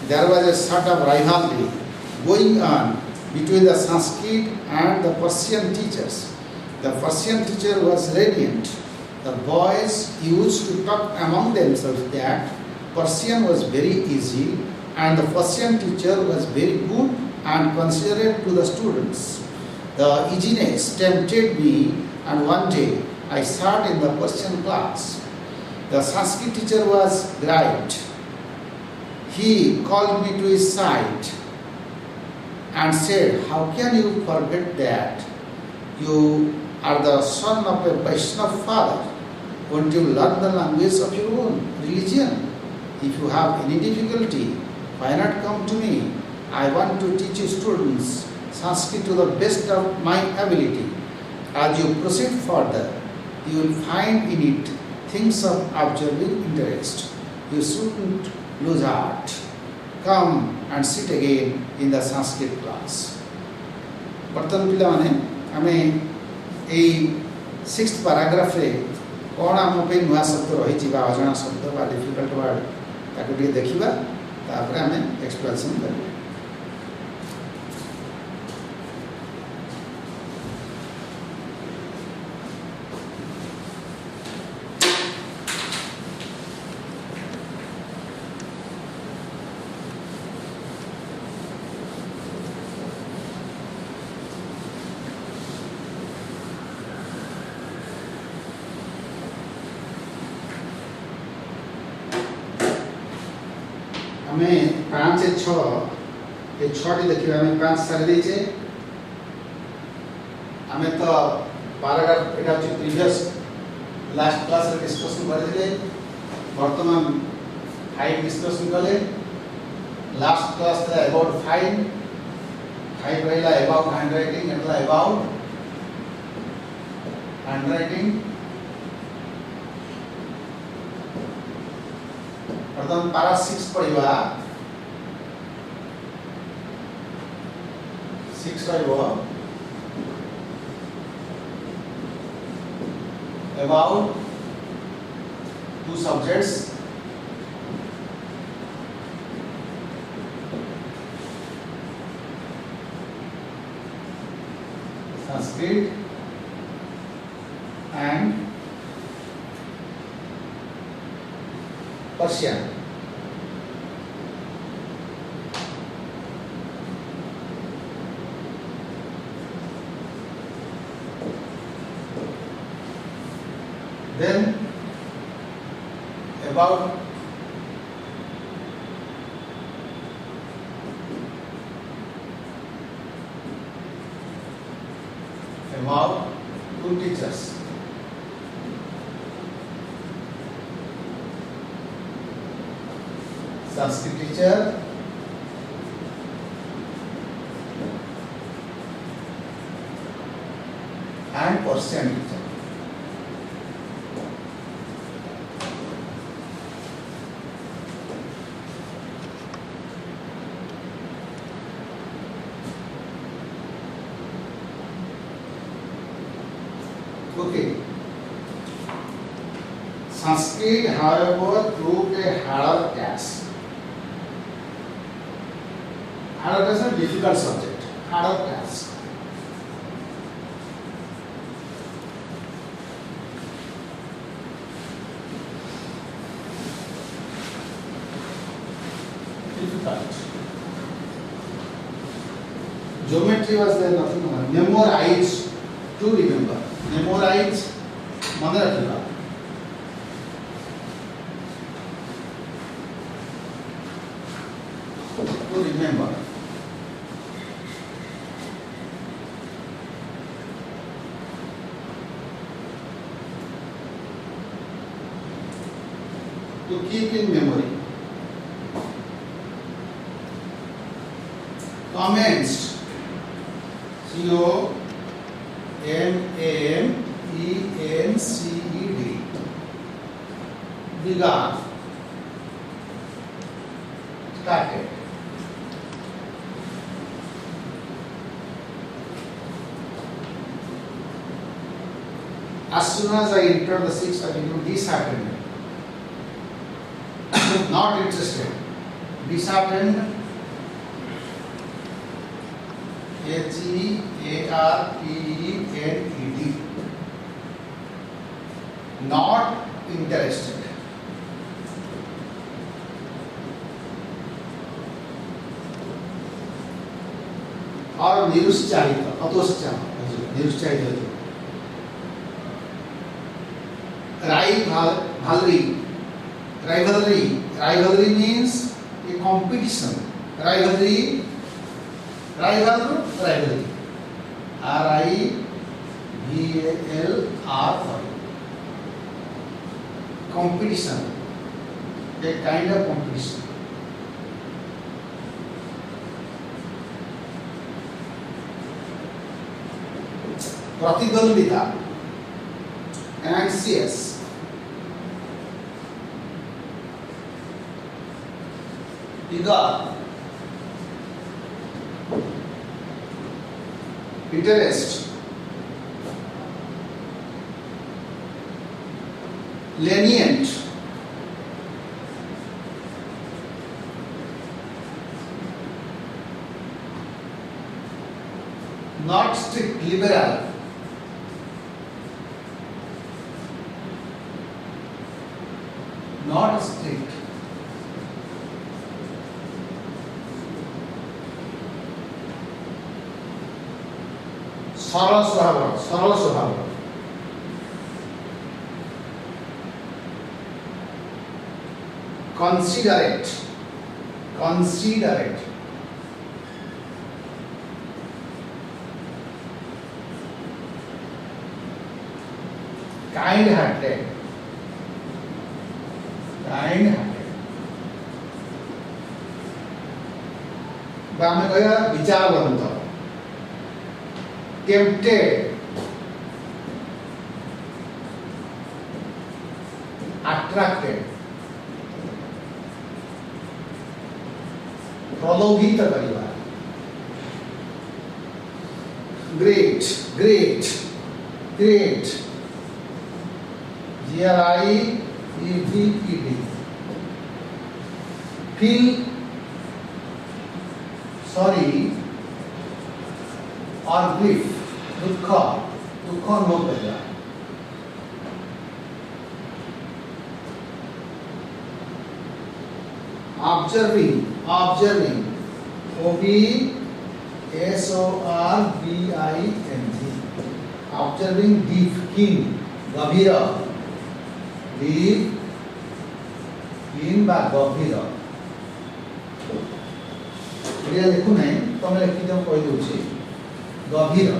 There was a sort of rivalry going on between the Sanskrit and the Persian teachers. The Persian teacher was radiant. The boys used to talk among themselves that Persian was very easy and the Persian teacher was very good and considerate to the students. The easiness tempted me, and one day I sat in the Persian class. The Sanskrit teacher was bright. He called me to his side and said, "How can you forget that? You are the son of a Vaishnava father. Won't you learn the language of your own religion? If you have any difficulty, why not come to me? I want to teach you students Sanskrit to the best of my ability. As you proceed further, you will find in it things of observing interest. You shouldn't lose heart. Come and sit again in the Sanskrit class." बर्तन पिला माने आमे ए 6th paragraph रे कोन आम पे नुआ शब्द रही छिबा अजଣା शब्द बा डिफिकल्ट वर्ड ताको भी देखिबा तापर आमे एक्सप्लेनेशन करबा. हमें 5 से 6 ये 6 देखिए हमें 5 सारी देचे हमें तो पैराग्राफ एटा जो प्रीवियस लास्ट क्लास रे डिस्कशन करथिले वर्तमान 5 डिस्कशन कले. लास्ट क्लास रे अबाउट 5 रहला अबाउट हैंडराइटिंग एटला अबाउट हैंडराइटिंग. प्रथम पारा 6 पढ़िबा 6 रहइबो about two subjects Sanskrit and Persian. Then about two teachers. Sanskrit teacher and percent. Okay. Sanskrit, however, proved a harder task. Harder is a difficult subject. Harder task. Difficult. Geometry was there, nothing more. Memorize to remember. Memorize, mane rakhiba. To remember. To keep in memory. Commenced. COMMENCED. Began. Started. As soon as I entered the sixth avenue, disheartened. Not interested. Disheartened. HEARTENED. Not interested. और निरुत्साहित, हतोत्साह, निरुत्साहित. Rivalry means a competition. Rivalry. RIVALRY. Competition. A kind of competition. प्रतिद्वंदिता. Anxious. Eager. Interest. Lenient. Not strict. Liberal. Not strict. सरल स्वभाव. Considerate. Kind-hearted. ଆମେ କହିବା ବିଚାରବନ୍ତ. Tempted. Attracted. प्रलोभित करिबा. Great. GREAT. Feel sorry or grief. दुख अनुभव करिबा. Observing. Observing deep, keen, गभीर. Deep, keen बा गभीर. Area लिखु नहीं, तमे लिखि दम कहि दोछि. गभीर.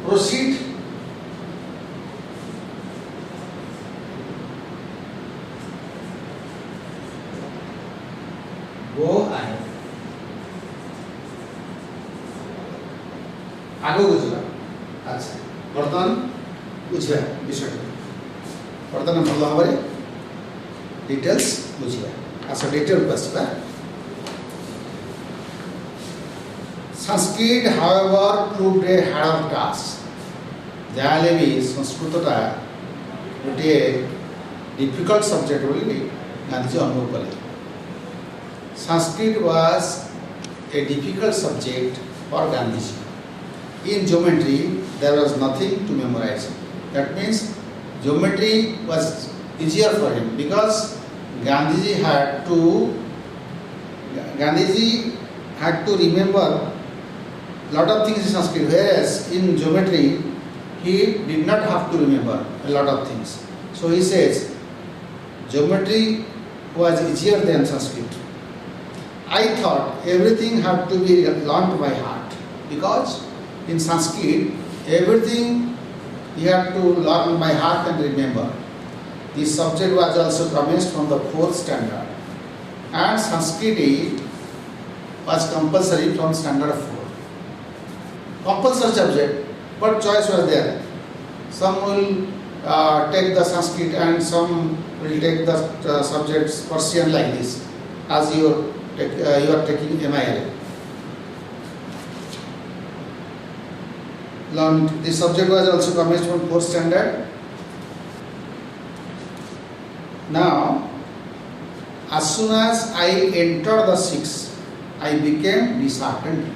Proceed. Go ahead. आगे बुझा अच्छा बर्तमान बुझा विषय बर्तमान भल भाव में डिटेल्स बुझा अच्छा डिटेल को आसवा Sanskrit however proved a hard task जहाँ भी संस्कृतटा गोटे डिफिकल्ट सब्जेक्ट बोली गांधीजी अनुभव कले Sanskrit was a difficult subject for Gandhiji. In geometry, there was nothing to memorize. That means geometry was easier for him because Gandhiji had to remember lot of things in Sanskrit, whereas in geometry he did not have to remember a lot of things. So he says geometry was easier than Sanskrit. I thought everything had to be learnt by heart because in Sanskrit everything you have to learn by heart and remember. This subject was also commenced from the 4th standard and Sanskrit was compulsory from standard 4. Compulsory subject, but choice was there. Some will take the Sanskrit and some will take the subjects Persian like this as you are taking MIL. This subject was also commenced from 4th standard. Now, as soon as I entered the 6th, I became disheartened.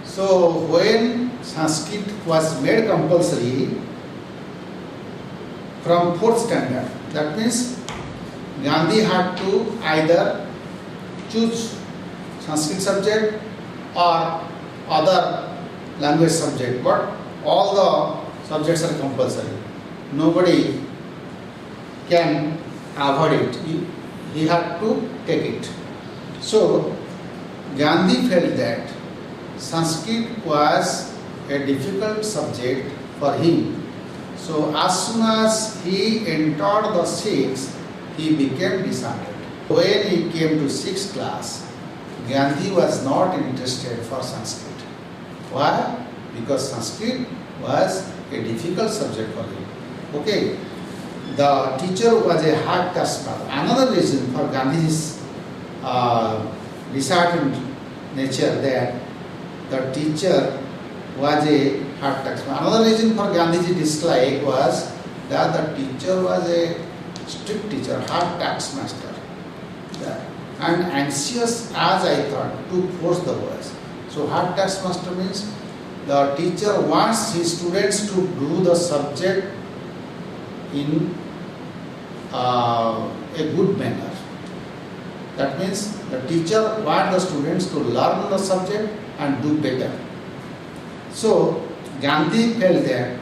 So, when Sanskrit was made compulsory from 4th standard, that means Gandhi had to either choose Sanskrit subject or other language subject, but all the subjects are compulsory. Nobody can avoid it. He had to take it. So Gandhi felt that Sanskrit was a difficult subject for him. So as soon as he entered the 6th, he became disheartened. When he came to 6th class, Gandhi was not interested for Sanskrit. Why? Because Sanskrit was a difficult subject for him. Okay, the teacher was a hard taskmaster. Another reason for Gandhi's disheartened nature that the teacher was a hard taskmaster. Another reason for Gandhi's dislike was that the teacher was a strict teacher, hard taskmaster. And anxious as I thought to force the boys. So hard taskmaster means the teacher wants his students to do the subject in a good manner. That means the teacher wants the students to learn the subject and do better. So Gandhi felt that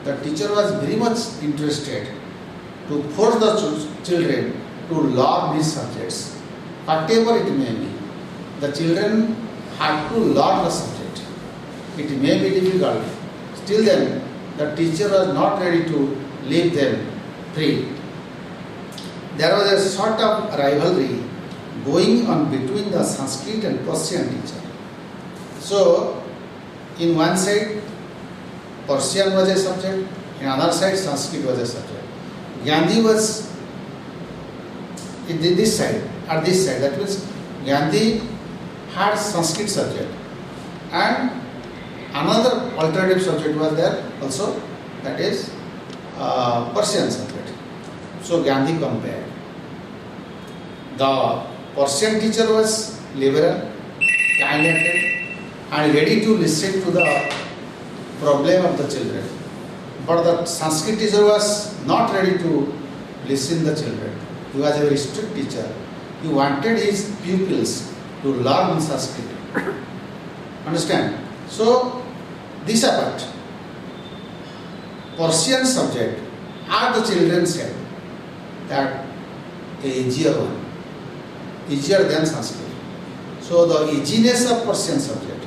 the teacher was very much interested to force the children to learn these subjects. Whatever it may be, the children have to learn the subject. It may be difficult. Still then, the teacher was not ready to leave them free. There was a sort of rivalry going on between the Sanskrit and Persian teacher. So, in one side, Persian was a subject, in another side, Sanskrit was a subject. Gandhi was in this side, at this side. That means Gandhi had Sanskrit subject and another alternative subject was there also, that is Persian subject. So Gandhi compared. The Persian teacher was liberal, kind-hearted and ready to listen to the problem of the children. But the Sanskrit teacher was not ready to listen to the children. He was a very strict teacher. He wanted his pupils to learn Sanskrit. Understand? So, this happened. Persian subject, as the children said, that a easier one, easier than Sanskrit. So, the easiness of Persian subject,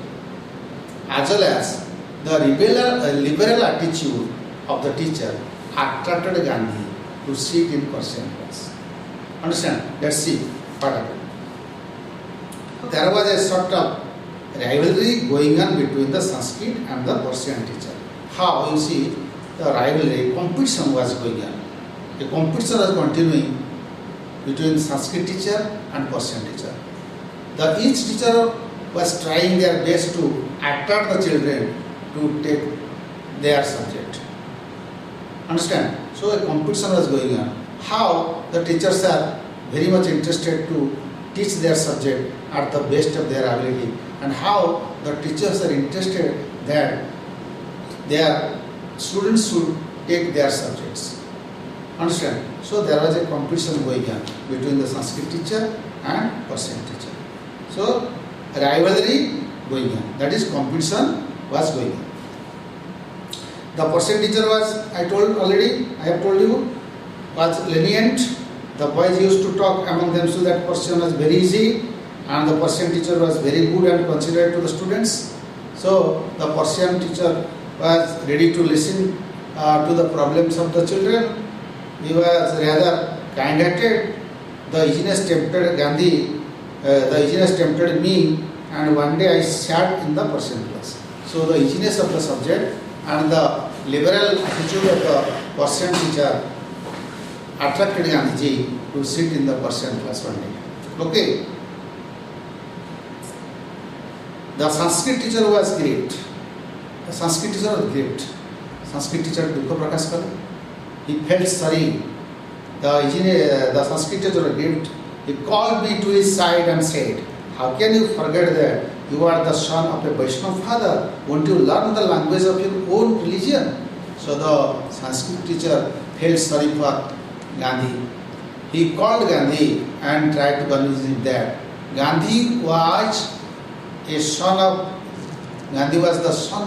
as well as the liberal attitude of the teacher, attracted Gandhi to sit in Persian class. Understand? Let's see what happened. There was a sort of rivalry going on between the Sanskrit and the Persian teacher. How? You see, the rivalry, competition was going on. A competition was continuing between Sanskrit teacher and Persian teacher. Each teacher was trying their best to attract the children to take their subject. Understand? So a competition was going on. How? The teachers are very much interested to teach their subject at the best of their ability, and how the teachers are interested that their students should take their subjects. Understand? So there was a competition going on between the Sanskrit teacher and Persian teacher. So rivalry going on. That is, competition was going on. The Persian teacher was, I have told you, was lenient. The boys used to talk among themselves that Persian was very easy, and the Persian teacher was very good and considerate to the students. So the Persian teacher was ready to listen to the problems of the children. He was rather kind-hearted. The easiness tempted Gandhi, the easiness tempted me, and one day I sat in the Persian class. So the easiness of the subject and the liberal attitude of the Persian teacher attracted Gandhiji to sit in the Persian class one day. Okay. The Sanskrit teacher was great. The Sanskrit teacher was great. Sanskrit teacher Dukha Prakash Kale. He felt sorry. The Sanskrit teacher was great. He called me to his side and said, "How can you forget that you are the son of a Vaishnava father? Won't you learn the language of your own religion?" So the Sanskrit teacher felt sorry for Gandhi. He called Gandhi and tried to convince him that Gandhi was the son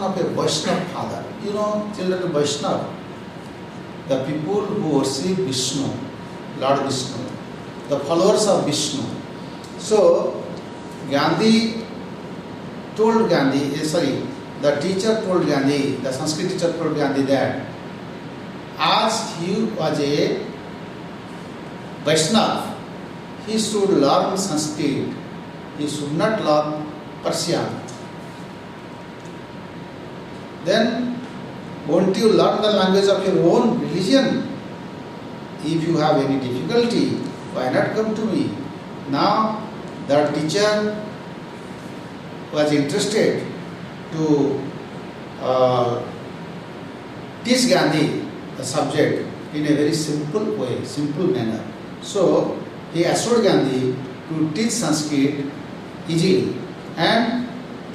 of a Vaishnava father. You know, children of Vaishnava, the people who worship Vishnu, Lord Vishnu, the followers of Vishnu. So Gandhi told the teacher told Gandhi, the Sanskrit teacher told Gandhi that as he was a Vaishnava, he should learn Sanskrit. He should not learn Persian. Then, won't you learn the language of your own religion? If you have any difficulty, why not come to me? Now, the teacher was interested to teach Gandhi the subject in a very simple way, simple manner. So, he assured Gandhi to teach Sanskrit easily, and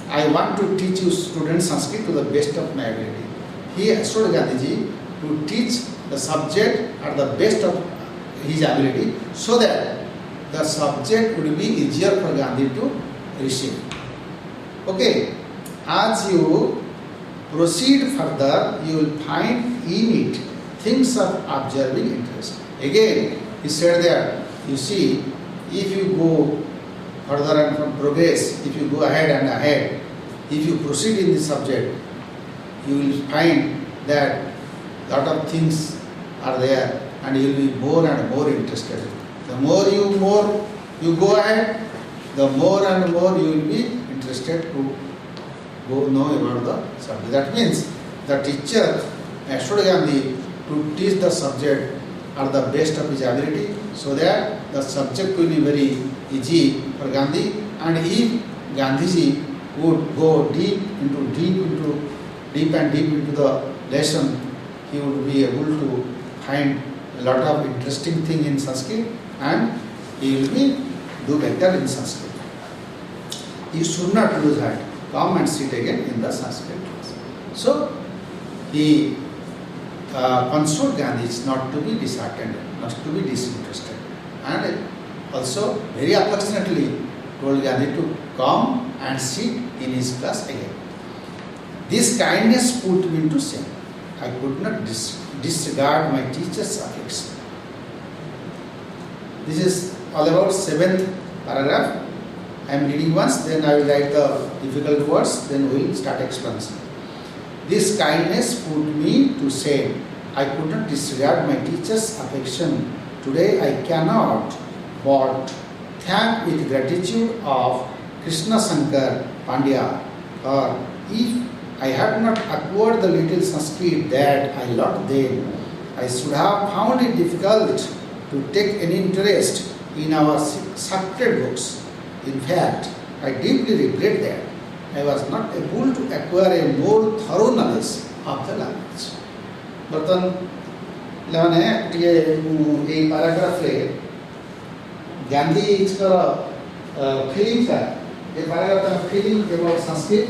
I want to teach you students Sanskrit to the best of my ability. He assured Gandhiji to teach the subject at the best of his ability, so that the subject would be easier for Gandhi to receive. Okay, as you proceed further, you will find in it things of observing interest. Again, he said that, you see, if you go further and from progress, if you go ahead and ahead, if you proceed in this subject, you will find that lot of things are there, and you will be more and more interested. The more you go ahead, the more and more you will be interested to go know about the subject. That means the teacher assured Gandhi to teach the subject at the best of his ability, so that the subject will be very easy for Gandhi, and if Gandhiji would go deep into the lesson, he would be able to find a lot of interesting thing in Sanskrit, and he will be do better in Sanskrit. You should not lose heart. Come and sit again in the Sanskrit class. So he consoled Gandhi not to be disheartened, not to be disinterested, and also very affectionately told Gandhi to come and sit in his class again. This kindness put me into shame. I could not disregard my teacher's affection. This is all about 7th paragraph. I am reading once, then I will write the difficult words, then we will start explanation. This kindness put me to shame. I could not disregard my teacher's affection. Today I cannot but thank with gratitude of Krishna Shankar, Pandya, or if I had not acquired the little Sanskrit that I learnt then, I should have found it difficult to take any interest in our sacred books. In fact, I deeply regret that I was not able to acquire a more thorough knowledge of the language. ବର୍ତ୍ତମାନ ପିଲାମାନେ ଟିକେ ଏଇ ପାରାଗ୍ରାଫରେ ଗାନ୍ଧୀଙ୍କର ଫିଲିଂଟା ଏ paragraph filling କେବଳ ସଂସ୍କୃତ